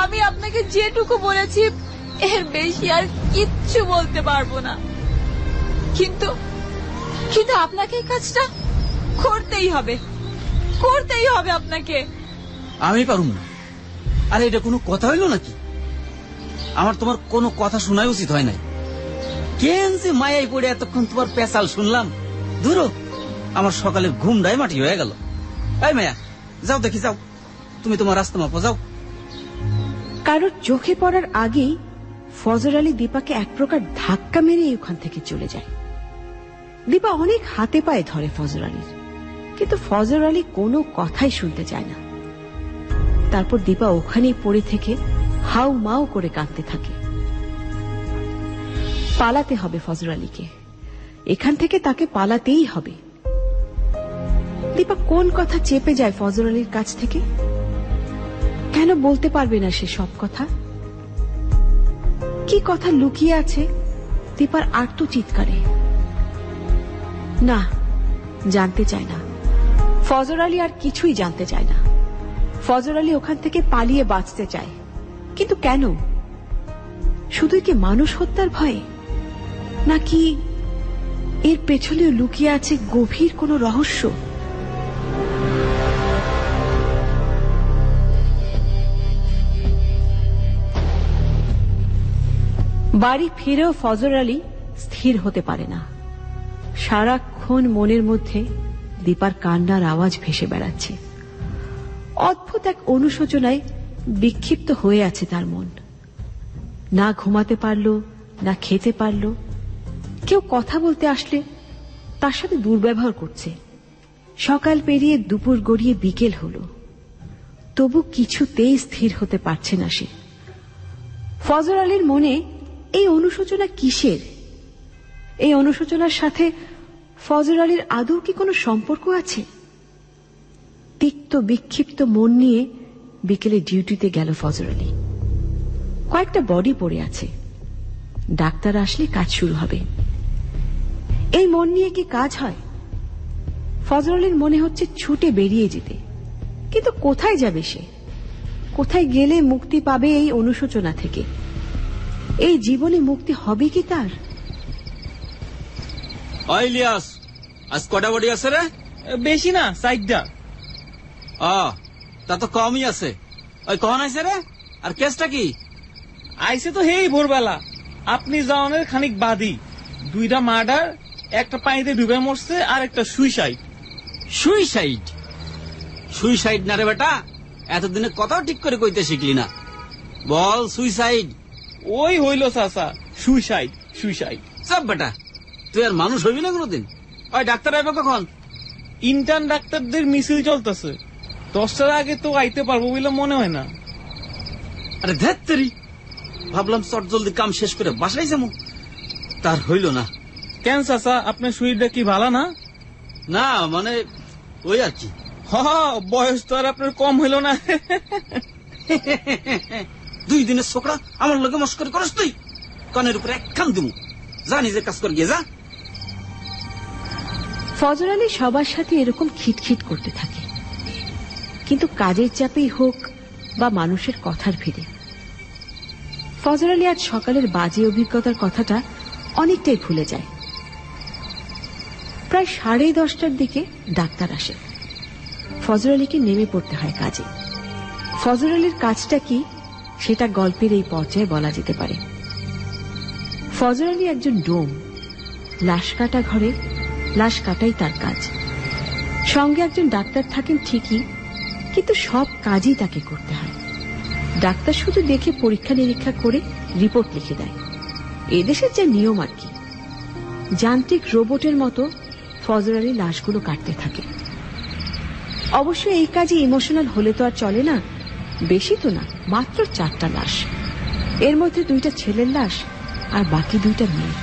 আমি আপনাকে যেটুকু বলেছি এর বেশি আর কিচ্ছু বলতে পারবো না। কিন্তু কিন্তু আপনাকে এই কাজটা করতেই হবে, করতেই হবে আপনাকে। আমি পারুম না। আরে এটা কোনো কথা হইল নাকি? আমার তোমার কোনো কথা শোনাই উচিত হয় নাই। কেন যে মায়াই পড়ে এতক্ষণ তোমার পেশাল শুনলাম। দূর, আমার সকালের ঘুমটাই মাটি হয়ে গেল। এই মায়া, যাও দেখি, যাও তুমি তোমার রাস্তা মাপো, যাও। কারোর চোখে পড়ার আগেই ফজর আলী দীপাকে এক প্রকার ধাক্কা মেরে ওখান থেকে চলে যায়। দীপা অনেক হাতে পায়ে ধরে ফজর আলীর, কিন্তু ফজর আলী কোনো কথাই শুনতে চায় না। তারপর দীপা ওখানেই পড়ে থেকে হাউ মাউ করে কাঁদতে থাকে। পালাতে হবে ফজর আলীকে, এখান থেকে তাকে পালাতেই হবে। দীপা কোন কথা চেপে যায় ফজর আলীর কাছ থেকে? কেন বলতে পারবে না সে সব কথা? কি কথা লুকিয়ে আছে দীপার আর্ত চিৎকারে? না, জানতে চায় না। ফজর আলী আর কিছুই জানতে চায় না। ফজর আলী ওখান থেকে পালিয়ে বাঁচতে চায়, কিন্তু কেন? শুধুই কি মানুষ হত্যার ভয়ে, নাকি এর পেছনেও লুকিয়ে আছে গভীর কোনো রহস্য? বাড়ি ফিরেও ফজর আলী স্থির হতে পারে না। সারাক্ষণ মনের মধ্যে দীপার কান্নার আওয়াজ ভেসে বেড়াচ্ছে। অদ্ভুত এক অনুশোচনায় বিক্ষিপ্ত হয়ে আছে তার মন। না ঘুমাতে পারল, না খেতে পারল। কেউ কথা বলতে আসলে তার সাথে দুর্ব্যবহার করছে। সকাল পেরিয়ে দুপুর গড়িয়ে বিকেল হল, তবু কিছুতেই স্থির হতে পারছে না সে। ফজর আলীর মনে এই অনুশোচনা কিসের? এই অনুশোচনার সাথে ফজর আলীর আদৌ কি কোনো সম্পর্ক আছে? তিক্ত বিক্ষিপ্ত মন নিয়ে বিকেলে ডিউটিতে গেল ফজর আলী। কয়েকটা বডি পড়ে আছে, ডাক্তার আসলে কাজ শুরু হবে। এই মন নিয়ে কি কাজ হয়? ফজর আলীর মনে হচ্ছে ছুটে বেরিয়ে যেতে, কিন্তু কোথায় যাবে সে? কোথায় গেলে মুক্তি পাবে এই অনুশোচনা থেকে? এই জীবনে মুক্তি হবে কি তার? ইলিয়াস, আজ কটা বডি আছে রে? বেশি না, সাইডটা। তা তো কমই আছে। ওই কখন আইছে রে? আর কেসটা কি? আইসে তো হেই ভোরবেলা, আপনি যাওয়ানের খানিক বাদী। 2টা মার্ডার, একটা পানিতে ডুবে মরছে, আর একটা সুইসাইড। সুইসাইড? সুইসাইড না রে বেটা, এতদিনে কথাও ঠিক করে কইতে শিখলি না। বল সুইসাইড। ওই হইল চাচা, সুইসাইড সুইসাইড। সব বেটা, তুই আর মানুষ হইবি না কোনোদিন। ওই ডাক্তার আইবে কখন? ইন্টার্ন ডাক্তারদের মিছিল চলতেছে, 10টার আগে তো আইতে পারবো বলে মনে হয় না। আরে ধ্যাত্তেরি, ভাবলাম চট জলদি কাম শেষ করে বাসায় যাবো, তার হইল না। কেন চাচা, আপনার শরীরটা কি ভালো না? না মানে ওই আর কি। বয়স তো আর আপনার কম হইল না। 2 দিনের ছোকরা আমার লগে মস্করি করস তুই? কানের উপরে একখান দিমু, যা নিজের কাজ করে গিয়ে যা। ফজর আলী সবার সাথে এরকম খিটখিট করতে থাকে, কিন্তু কাজের চাপেই হোক বা মানুষের কথার ভিড়ে। ফজর আলী আজ সকালের বাজে অভিজ্ঞতার কথাটা অনেকটাই ভুলে যায়। প্রায় 10:30টার দিকে ডাক্তার আসে। ফজর আলীকে নেমে পড়তে হয় কাজে। ফজর আলীর কাজটা কি সেটা গল্পের এই পর্যায়ে বলা যেতে পারে। ফজর আলী একজন ডোম, লাশ কাটা ঘরে লাশ কাটাই তার কাজ। সঙ্গে একজন ডাক্তার থাকেন ঠিকই, কিন্তু সব কাজই তাকে করতে হয়। ডাক্তার শুধু দেখে পরীক্ষা নিরীক্ষা করে রিপোর্ট লিখে দেয়, এদেশের যে নিয়ম আর কি। যান্ত্রিক রোবটের মতো ফজর আলী লাশগুলো কাটতে থাকে। অবশ্য এই কাজে ইমোশনাল হলে তো আর চলে না। বেশি তো না, মাত্র 4টা লাশ। এর মধ্যে 2টা ছেলের লাশ আর বাকি 2টা মেয়ে।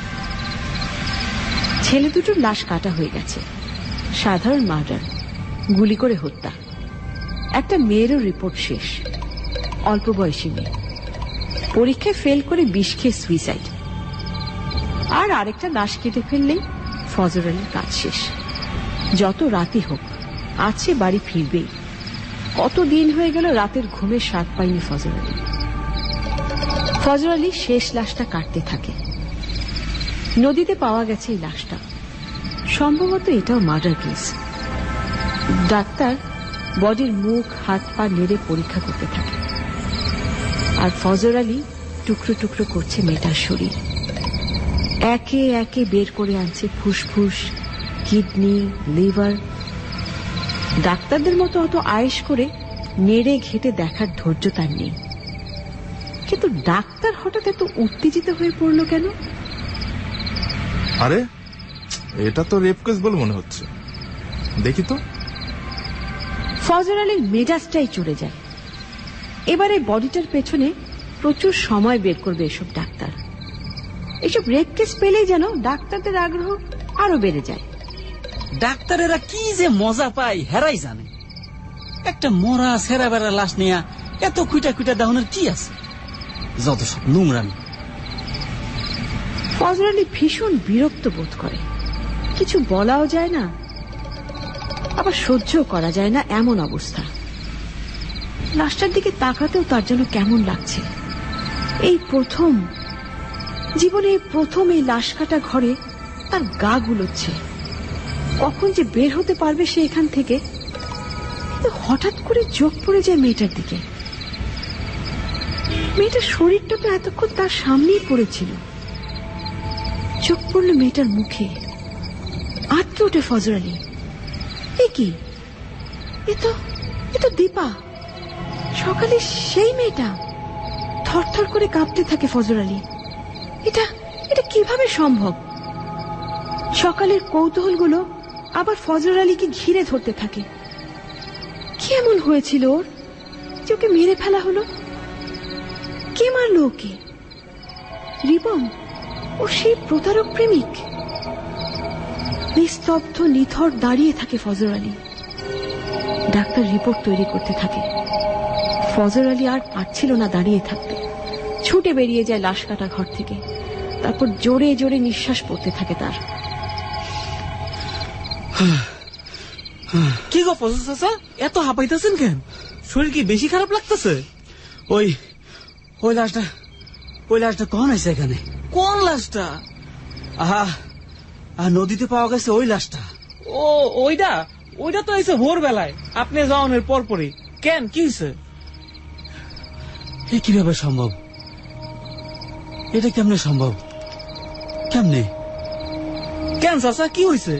ছেলে দুটোর লাশ কাটা হয়ে গেছে, সাধারণ মার্ডার, গুলি করে হত্যা। একটা মেয়েরও রিপোর্ট শেষ, অল্প বয়সী মেয়ে, পরীক্ষায় ফেল করে বিষ খেয়ে সুইসাইড। আর আরেকটা লাশ কেটে ফেললেই ফজর আলীর কাজ শেষ। যত রাতই হোক, আছে বাড়ি ফিরবেই। কত দিন হয়ে গেল রাতের ঘুমের স্বাদ পায়নি ফজর আলী। ফজর আলী শেষ লাশটা কাটতে থাকে। নদীতে পাওয়া গেছে এই লাশটা, সম্ভবত এটাও মার্ডার কেস। ডাক্তার বডির মুখ হাত পা নেড়ে পরীক্ষা করতে থাকে, আর ফজর আলী টুকরো টুকরো করছে মেয়েটার শরীর। একে একে বের করে আনছে ফুসফুস, কিডনি, লিভার। ডাক্তারদের মতো অত আয়েশ করে নেড়ে ঘেটে দেখার ধৈর্য তার নেই। কিন্তু ডাক্তার হঠাৎ এত উত্তেজিত হয়ে পড়ল কেন? আরে এটা তো রেপ কেস বলে মনে হচ্ছে, দেখি তো। ফজর আলীর মেজাজটাই চড়ে যায়। এবারে বডিটার পেছনে প্রচুর সময় বের করবে এসব ডাক্তার। এসব রেপ কেস পেলেই যেন ডাক্তারদের আগ্রহ আরো বেড়ে যায়। ডাক্তারেরা কি যে মজা পায় হেরাই জানে। একটা মরা সেরা বেড়া লাশ নিয়ে এত কুইটা কুইটা দাহনের কি আছে? যত সব নোংরামি। ফজর আলী ভীষণ বিরক্ত বোধ করে। কিছু বলাও যায় না, আবার সহ্য করা যায় না এমন অবস্থা। লাশটার দিকে তাকাতেও তার যেন কেমন লাগছে। এই প্রথম জীবনে, প্রথম এই লাশ কাটা ঘরে তার গা গুলোচ্ছে। কখন যে বের হতে পারবে সে এখান থেকে। হঠাৎ করে চোখ পড়ে যায় মেয়েটার দিকে। মেয়েটার শরীরটা তো এতক্ষণ তার সামনেই পড়েছিল। চোখ পড়ল মেয়েটার মুখে, আটকে ওঠে ফজর আলী। এ কি? এ তো দীপা, সকালে সেই মেয়েটা। থরথর করে কাঁপতে থাকে ফজর আলী। এটা কিভাবে সম্ভব? সকালের কৌতূহলগুলো আবার ফজর আলীকে ঘিরে ধরতে থাকে। কি এমন হয়েছিল ওর যে ওকে মেরে ফেলা হলো? কে মারলো ওকে? রিপন ও সেই প্রতারক প্রেমিক? নিস্তব্ধ নিথর দাঁড়িয়ে থাকে ফজর আলী। ডাক্তার রিপোর্ট তৈরি করতে থাকে। ফজর আলী আর পারছিল না দাঁড়িয়ে থাকতে, ছুটে বেরিয়ে যায় লাশ কাটা ঘর থেকে। তারপর জোরে জোরে নিঃশ্বাস পড়তে থাকে তার। কি গো ফজল চাচা, এত হাঁপাইতেছেন কেন? শরীর কি বেশি খারাপ লাগতেছে? ওই লাশটা কখন আছে এখানে? কোন লাশটা? নদীতে পাওয়া গেছে ওই লাশটা। ও ওইটা তো এসে ভোর বেলায় আপনি যাওয়ানোর পরপরই। কেন, কি হয়েছে? এ কিভাবে সম্ভব? এটা কেমনে সম্ভব? কেমনে? কেন চাচা, কি হয়েছে?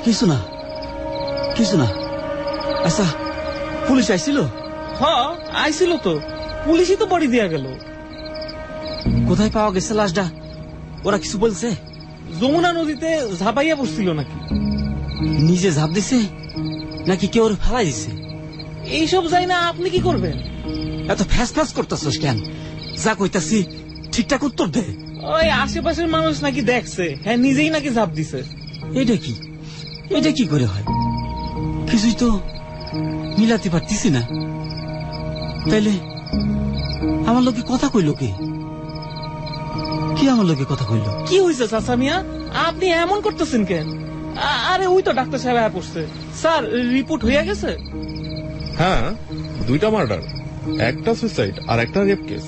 কিছু না। আচ্ছা, পুলিশ আইছিল? হ্যাঁ আইছিল তো, পুলিশই তো বডি দিয়া গেল। কোথায় পাওয়া গেছে লাশটা? ওরা কিছু বলছে? যমুনা নদীতে ঝাঁপাইয়া পড়ছিল নাকি? নিজে ঝাঁপ দিছে নাকি কেউ ওর ফেলাই দিছে? এইসব যাই না, আপনি কি করবেন? এত ফ্যাস ফ্যাস করতেছস কেন? যা কইতাছি ঠিকঠাক উত্তর দে। ওই আশেপাশের মানুষ নাকি দেখছে, হ্যাঁ নিজেই নাকি ঝাঁপ দিছে। এটা কি করে হয়? কিছুই তো মিলাতে পারতেছি না। তাইলে আমার লোকে কথা কইল কে? কি আমার লোকে কথা কইল? কি হয়েছে চাচা মিয়া, আপনি এমন করতেছেন কেন? আরে ওই তো ডাক্তার সাহেব আয়া পড়ছে। স্যার, রিপোর্ট হইয়া গেছে? হ্যাঁ, 2টা মার্ডার, একটা সুইসাইড আর একটা রেপ কেস।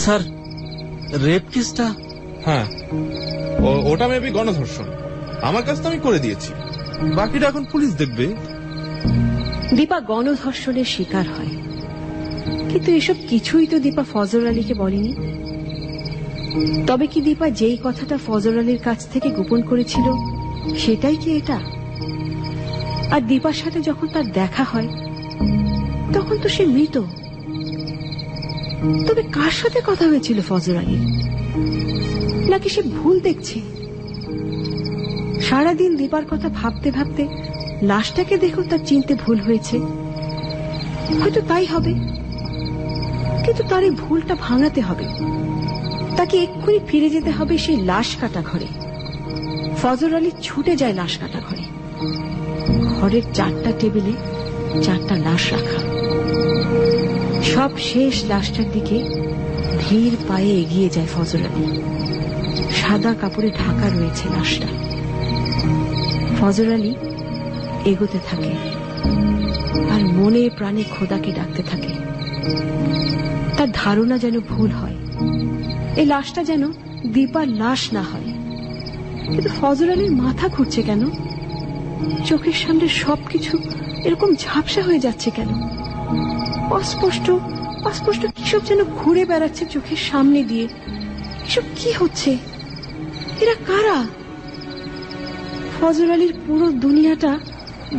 স্যার, রেপ কেসটা? হ্যাঁ, ওটা মেবি গণধর্ষণ। আমার কাজ তো আমি করে দিয়েছি, বাকিটা এখন পুলিশ দেখবে। দীপা গণধর্ষণের শিকার হয়, কিন্তু এসব কিছুই তো দীপা ফজর আলীকে বলেনি। তবে কি দীপা যেই কথাটা ফজর আলীর কাছ থেকে গোপন করেছিল সেটাই কি এটা? আর দীপার সাথে যখন তার দেখা হয় তখন তো সে মৃত। তবে কার সাথে কথা হয়েছিল ফজর আলী? নাকি সে ভুল দেখছে? সারাদিন দীপার কথা ভাবতে ভাবতে লাশটাকে দেখুন তার চিনতে ভুল হয়েছে, হয়তো তাই হবে, কিন্তু তার এই ভুলটা ভাঙাতে হবে। তাকে এক্ষুনি ফিরে যেতে হবে সেই লাশ কাটা ঘরে। ফজর আলী ছুটে যায় লাশ কাটা ঘরে। ঘরের 4টা টেবিলে 4টা লাশ রাখা। সব শেষ লাশটার দিকে ধীর পায়ে এগিয়ে যায় ফজর আলী। সাদা কাপড়ে ঢাকা রয়েছে লাশটা। ফজর আলী এগোতে থাকে আর মনে প্রাণে খোদাকে ডাকতে থাকে। তার ধারণা যেন ভুল হয়, এই লাশটা যেন দীপার লাশ না হয়। কিন্তু ফজর আলীর মাথা ঘুরছে কেন? চোখের সামনে সবকিছু এরকম ঝাপসা হয়ে যাচ্ছে কেন? অস্পষ্ট অস্পষ্ট কিসব যেন ঘুরে বেড়াচ্ছে চোখের সামনে দিয়ে। এসব কি হচ্ছে? এরা কারা? ফজর আলীর পুরো দুনিয়াটা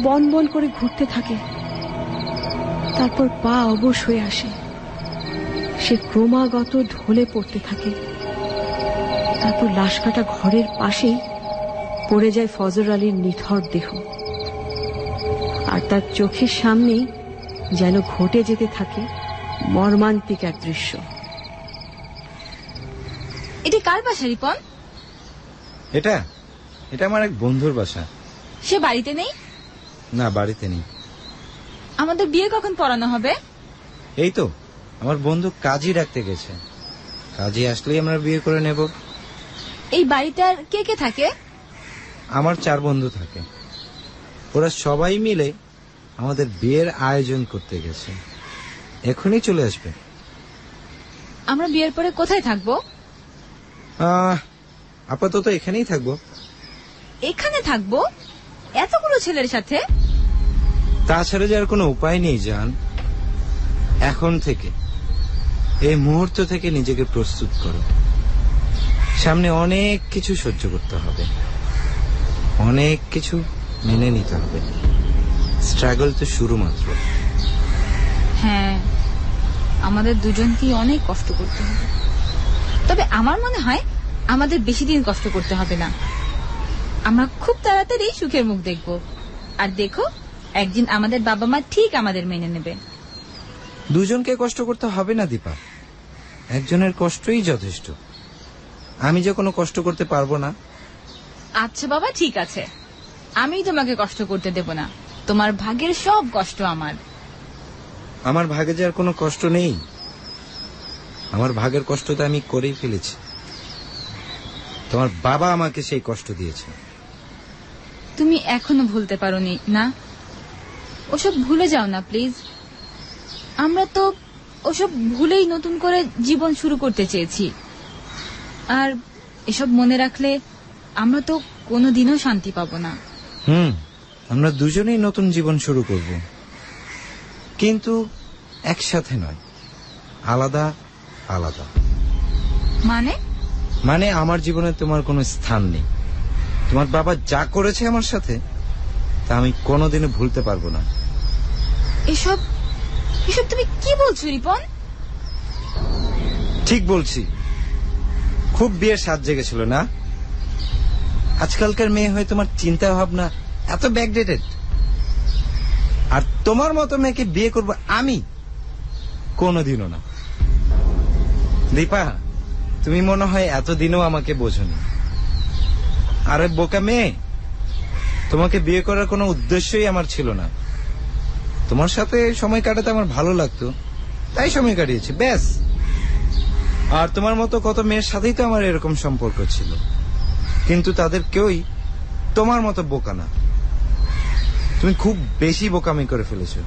বন বন করে ঘুরতে থাকে। তারপর পা অবশ হয়ে আসে। সে ক্রমাগত ঢলে পড়তে থাকে। তারপর লাশ কাটা ঘরের পাশেই পড়ে যায় ফজর আলীর নিথর দেহ। আর তার চোখের সামনেই যেন ঘটে যেতে থাকে মর্মান্তিক এক দৃশ্য। এটা কার বাসা রিপন? এটা এটা আমার এক বন্ধুর বাসা। সে বাড়িতে নেই? না, বাড়িতে নেই। আমাদের বিয়ে কখন পড়ানো হবে? এই তো আমার বন্ধু কাজী রাখতে গেছে। কাজী আসলেই আমরা বিয়ে করে নেব। এই বাড়িতে আর কে কে থাকে? আমার 4 বন্ধু থাকে। ওরা সবাই মিলে আমাদের বিয়ের আয়োজন করতে গেছে। এখনই চলে আসবে। আমরা বিয়ের পরে কোথায় থাকবো? আপাতত এখানেই থাকবো। এখানে থাকবো এতগুলো ছেলের সাথে? তাছাড়া যে আর কোনো উপায় নেই জান। এখন থেকে, এই মুহূর্ত থেকে নিজেকে প্রস্তুত করো। সামনে অনেক কিছু সহ্য করতে হবে, অনেক কিছু মেনে নিতে হবে। স্ট্রাগল তো শুরু মাত্র। হ্যাঁ, আমাদের দুজনকেই অনেক কষ্ট করতে হবে। তবে আমার মনে হয় আমাদের বেশি দিন কষ্ট করতে হবে না। আমরা খুব তাড়াতাড়ি সুখের মুখ দেখব। আর দেখো, একদিন আমাদের বাবা মা ঠিক আমাদের মেনে নেবে। দুজনকে কষ্ট করতে হবে না দীপা, একজনের কষ্টই যথেষ্ট। আমি যে কোনো কষ্ট করতে পারবো না। আচ্ছা বাবা, ঠিক আছে, আমি তোমাকে কষ্ট করতে দেব না। তোমার ভাগের সব কষ্ট আমার। আমার ভাগে যে আর কোনো কষ্ট নেই। আমার ভাগের কষ্ট তো আমি করেই ফেলেছি। তোমার বাবা আমাকে সেই কষ্ট দিয়েছে। তুমি এখনো ভুলতে পারোনি না? ওসব ভুলে যাও না প্লিজ। আমরা তো ওসব ভুলেই নতুন করে জীবন শুরু করতে চেয়েছি। আর এসব মনে রাখলে আমরা তো কোনোদিনও শান্তি পাবো না। আমরা দুজনেই নতুন জীবন শুরু করব, কিন্তু একসাথে নয়, আলাদা আলাদা। মানে আমার জীবনে তোমার কোনো স্থান নেই। তোমার বাবা যা করেছে আমার সাথে, তা আমি কোনোদিনও ভুলতে পারবো না। এসব এসব তুমি কি বলছো রিপন? ঠিক বলছি। খুব বিয়ের স্বাদ জেগেছিল না? আজকালকার মেয়ে হয়ে তোমার চিন্তা ভাবনা এত ব্যাকডেটেড। আর তোমার মতো মেয়েকে বিয়ে করব আমি? কোনোদিনও না। দীপা, তুমি মনে হয় এতদিনও আমাকে বোঝোনি। আরে বোকা মেয়ে, তোমাকে বিয়ে করার কোনো উদ্দেশ্যই আমার ছিল না। তোমার সাথে সময় কাটাতে আমার ভালো লাগতো, তাই সময় কাটিয়েছি, ব্যাস। আর তোমার মতো কত মেয়ের সাথেই তো আমার এরকম সম্পর্ক ছিল, কিন্তু তাদের কেউই তোমার মতো বোকা না। তুমি খুব বেশি বোকামি করে ফেলেছো।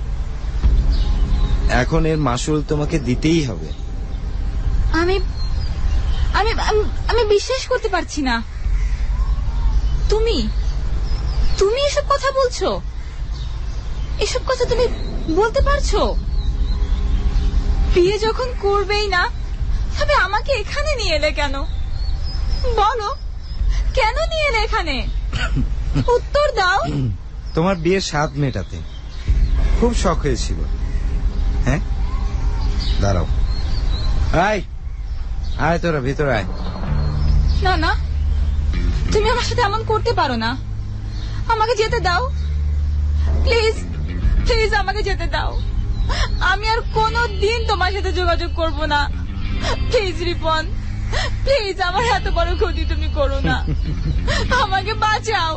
এখন এর মাসুল তোমাকে দিতেই হবে। আমি আমি আমি বিশ্বাস করতে পারছি না। তুমি তুমি এসব কথা বলছো? এসব কথা তুমি বলতে পারছো? বিয়ে যখন করবেই না, তবে আমাকে এখানে নিয়ে এলে কেন? বলো, কেন নিয়ে এলে এখানে? উত্তর দাও। তোমার বিয়ের স্বাদ মেটাতে খুব শখ হয়েছিল। হ্যাঁ, দাঁড়াও। আয় আয়, তোরা ভিতরে আয়। না না, তুমি আমার সাথে এমন করতে পারো না। আমাকে যেতে দাও। প্লিজ প্লিজ আমাকে যেতে দাও। আমি আর কোনো দিন তোমার সাথে যোগাযোগ করব না। প্লিজ রিপন, প্লিজ আমার এত বড় ক্ষতি তুমি করো না। আমাকে বাঁচাও,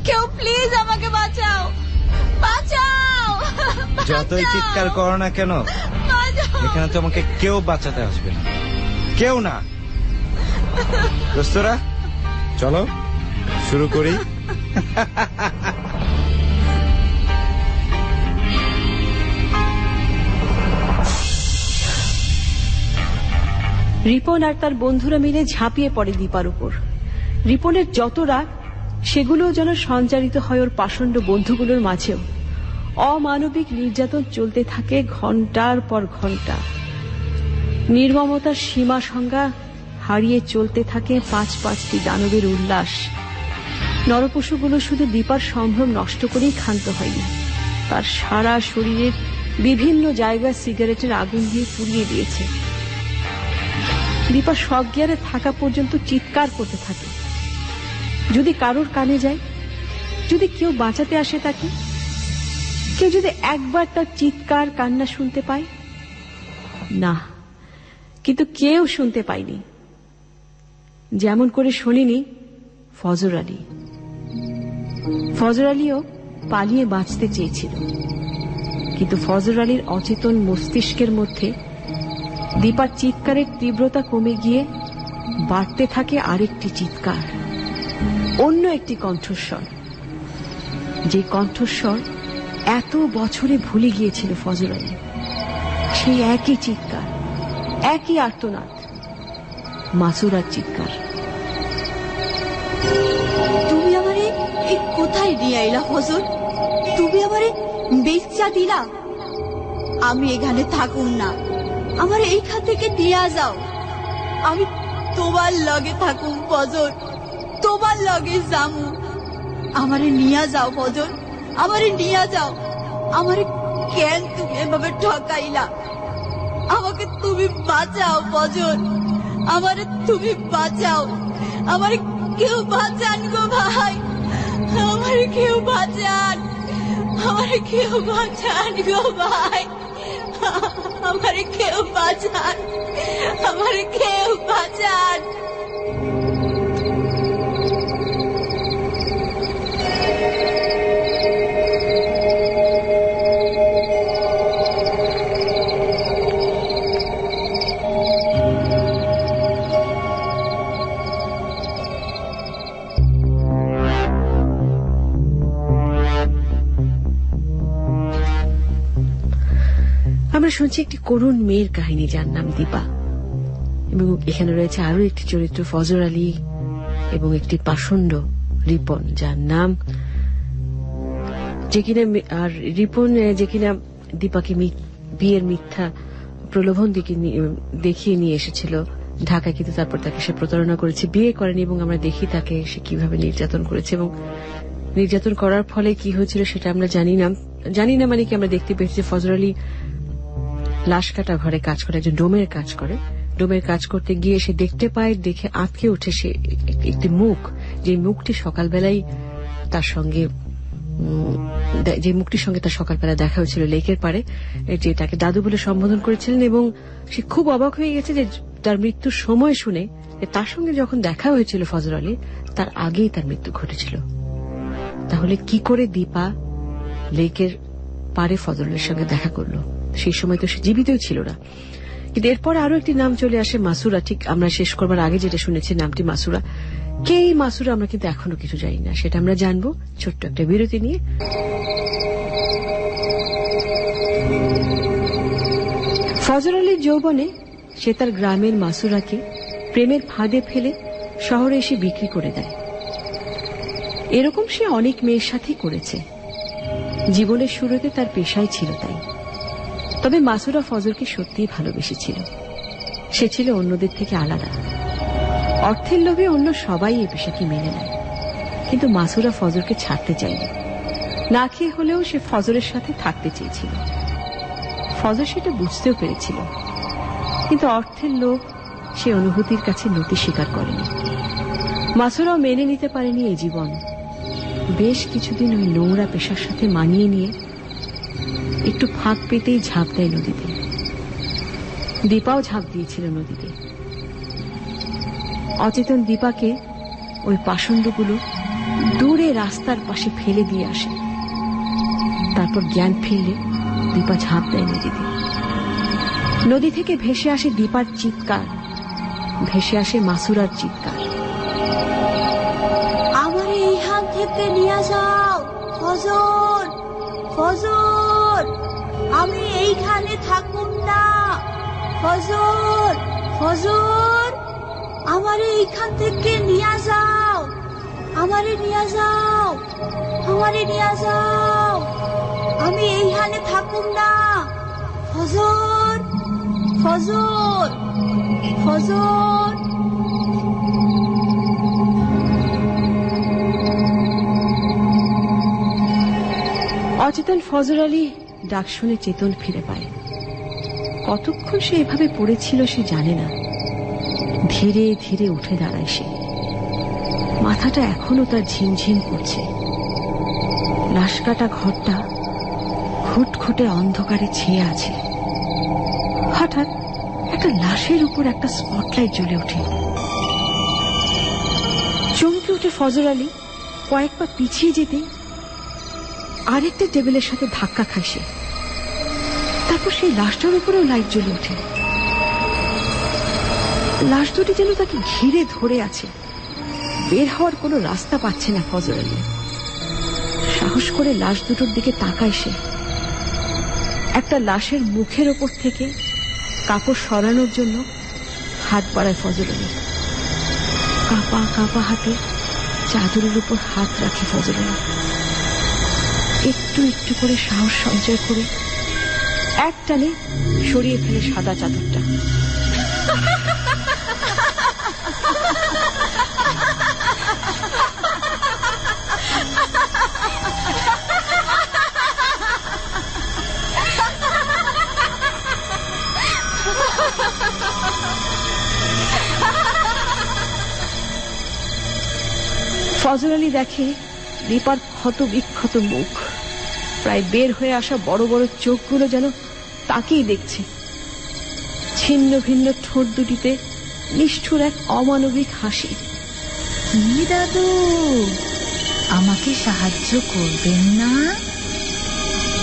কেউ প্লিজ আমাকে বাঁচাও, বাঁচাও। যতই চিৎকার করো না কেন, বাঁচাও। এখানে তোমাকে কেউ বাঁচাতে আসবে না, কেউ না। দোস্তরা চলো শুরু করি। রিপন আর তার বন্ধুরা মিলে ঝাঁপিয়ে পড়ে দীপার উপর। রিপনের যত রাগ সেগুলোও যেন সঞ্চারিত হয় ওর পাষণ্ড বন্ধুগুলোর মাঝেও। অমানবিক নির্যাতন চলতে থাকে ঘন্টার পর ঘন্টা। নির্মমতার সীমা সংজ্ঞা হারিয়ে চলতে থাকে 5-5টি দানবের উল্লাস। নরপশুগুলো শুধু দীপার সম্ভ্রম নষ্ট করেই ক্ষান্ত হয়নি, তার সারা শরীরের বিভিন্ন জায়গায় সিগারেটের আগুন দিয়ে পুড়িয়ে দিয়েছে। দীপা সজ্ঞানে থাকা পর্যন্ত চিৎকার করতে থাকে। যদি কারোর কানে যায়, যদি কেউ বাঁচাতে আসে তাকে, কেউ যদি একবার তার চিৎকার কান্না শুনতে পায়, না, কিন্তু কেউ শুনতে পায়নি। যেমন করে শোনেনি ফজর আলী। ফজর আলীও পালিয়ে বাঁচতে চেয়েছিল, কিন্তু ফজর আলীর অচেতন মস্তিষ্কের মধ্যে দীপার চিৎকারের তীব্রতা কমে গিয়ে বাড়তে থাকে আরেকটি চিৎকার, অন্য একটি কণ্ঠস্বর, যে কণ্ঠস্বর এত বছরে ভুলে গিয়েছিল ফজর আলী। সেই একই চিৎকার, একই আর্তনাদ, মাসুরার চিৎকার। তুমি আমারে কোথায় নিয়ে আইলা ফজর? তুমি আমারে বেচ্চা দিলা? আমি এখানে থাকুম না, আমার এইখান থেকে নিয়ে যাও। আমি তোমার লগে থাকুম ফজর, তোমার লগে যামু। আমারে নিয়ে যাও ফজর, আমারে নিয়ে যাও। আমারে কেন তুমি এভাবে ঠকাইলা? আমাকে তুমি বাঁচাও ফজর, আমারে তুমি বাঁচাও। আমারে কেউ বাঁচান গো ভাই, আমারে কেউ বাঁচান, আমারে কেউ বাঁচান গো ভাই, আমারে কেউ বাঁচান, আমারে কেউ বাঁচান। আমরা শুনছি একটি করুণ মেয়ের কাহিনী, যার নাম দীপা, এবং এখানে রয়েছে আরো একটি চরিত্র ফজর আলী এবং একটি পাষণ্ড রিপন, যার নাম, যে কিনা, আর রিপন যে কিনা দীপাকে বিয়ের মিথ্যা প্রলোভন দেখিয়ে নিয়ে এসেছিল ঢাকায়, কিন্তু তারপর তাকে সে প্রতারণা করেছে, বিয়ে করেনি, এবং আমরা দেখি তাকে সে কিভাবে নির্যাতন করেছে, এবং নির্যাতন করার ফলে কি হয়েছিল সেটা আমরা জানি না। মানে কি, আমরা দেখতে পেয়েছি যে ফজর আলী লাশ কাটা ঘরে কাজ করে, একজন ডোমের কাজ করে। ডোমের কাজ করতে গিয়ে সে দেখতে পায়, দেখে আঁতকে উঠে সে একটি মুখ, যে মুখটি সকালবেলায় তার সঙ্গে, যে মুখটির সঙ্গে তার সকালবেলা দেখা হয়েছিল লেকের পাড়ে, যে তাকে দাদু বলে সম্বোধন করেছিলেন, এবং সে খুব অবাক হয়ে গেছে যে তার মৃত্যুর সময় শুনে যে তার সঙ্গে যখন দেখা হয়েছিল ফজর আলী, তার আগেই তার মৃত্যু ঘটেছিল। তাহলে কি করে দীপা লেকের পাড়ে ফজর আলীর সঙ্গে দেখা করলো? সেই সময় তো সে জীবিতই ছিল না। কিন্তু এরপর আরো একটি নাম চলে আসে, মাসুরা। ঠিক আমরা শেষ করবার আগে যেটা শুনেছি, নামটি মাসুরা। কে এই মাসুরা আমরা কিন্তু এখনো কিছু জানি না, সেটা আমরা জানবো ছোট্ট একটা বিরতি নিয়ে। ফজর আলীর যৌবনে সে তার গ্রামের মাসুরাকে প্রেমের ফাঁদে ফেলে শহরে এসে বিক্রি করে দেয়। এরকম সে অনেক মেয়ের সাথেই করেছে। জীবনের শুরুতে তার পেশাই ছিল তাই। তবে মাসুরা ফজরকে সত্যিই ভালোবেসেছিল। সে ছিল অন্যদের থেকে আলাদা। অর্থের লোভে অন্য সবাই এই পেশাকে মেনে নেয়, কিন্তু মাসুরা ফজরকে ছাড়তে চায়নি। না খেয়ে হলেও সে ফজরের সাথে থাকতে চেয়েছিল। ফজর সেটা বুঝতেও পেরেছিল, কিন্তু অর্থের লোভ সে অনুভূতির কাছে নতি স্বীকার করেনি। মাসুরাও মেনে নিতে পারেনি এই জীবন। বেশ কিছুদিন ওই নোংরা পেশার সাথে মানিয়ে নিয়ে একটু ফাঁক পেতেই ঝাঁপ দেয় নদীতে। দীপাও ঝাঁপ দিয়েছিল নদীতে। অচেতন দীপাকে ওই পাষণ্ডগুলো দূরে রাস্তার পাশে ফেলে দিয়ে আসে। তারপর জ্ঞান ফিরলে দীপা ঝাঁপ দেয় নদীতে। নদী থেকে ভেসে আসে দীপার চিৎকার, ভেসে আসে মাসুরার চিৎকার। আমার এইখান থেকে নিয়ে যাও ফজর, ফজর, আমি এইখানে থাকুন না। ফজর, ফজর, আমারে এইখান থেকে নিয়ে যাও, আমারে নিয়ে যাও, আমারে নিয়ে যাও, আমি এইখানে থাকুন না। ফজর, ফজর, ফজর। অচেতন ফজর আলী ডাক শুনে চেতন ফিরে পায়। কতক্ষণ সে এভাবে পড়েছিল সে জানে না। ধীরে ধীরে উঠে দাঁড়ায় সে। মাথাটা এখনো তার ঝিমঝিম করছে। লাশকাটা ঘরটা খুটখুটে অন্ধকারে ছেয়ে আছে। হঠাৎ একটা লাশের উপর একটা স্পটলাইট জ্বলে ওঠে। চমকে উঠে ফজর আলী কয়েক পা পিছিয়ে যেতে আরেকটা টেবিলের সাথে ধাক্কা খায় সে। তারপর সেই লাশটার উপরেও লাইট জ্বলে ওঠে। লাশ দুটি যেন তাকে ঘিরে ধরে আছে। বের হওয়ার কোনো রাস্তা পাচ্ছে না ফজর আলী। সাহস করে লাশ দুটোর দিকে তাকায় সে। একটা লাশের মুখের ওপর থেকে কাপড় সরানোর জন্য হাত বাড়ায় ফজর আলী। কাঁপা কাঁপা হাতে চাদরের উপর হাত রাখে ফজর আলী। একটু একটু করে সাহস সঞ্চয় করে এক টানে সরিয়ে ফেলে সাদা চাদরটা। ফজর আলী দেখে দীপার ক্ষত বিক্ষত মুখ, প্রায় বের হয়ে আসা বড় বড় চোখগুলো যেন তাকেই দেখছে। ছিন্ন ভিন্ন ঠোঁট দুটিতে নিষ্ঠুর এক অমানবিক হাসি। দাদু, আমাকে সাহায্য করবেন না?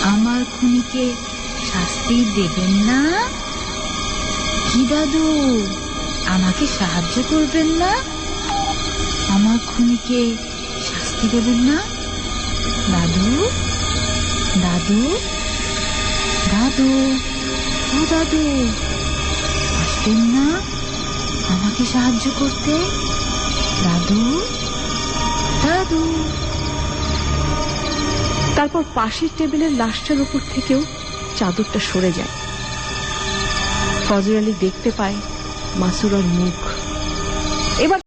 আমার খুনিকে শাস্তি দেবেন না? কি দাদু, আমাকে সাহায্য করবেন না? আমার খুনিকে শাস্তি দেবেন না? দাদু, দাদু, দাদু, ও দাদু, আসবেন না আমাকে সাহায্য করতে? দাদু, দাদু। তারপর পাশের টেবিলের লাশটার উপর থেকেও চাদরটা সরে যায়। ফজর আলী দেখতে পায় মাসুরার মুখ। এবার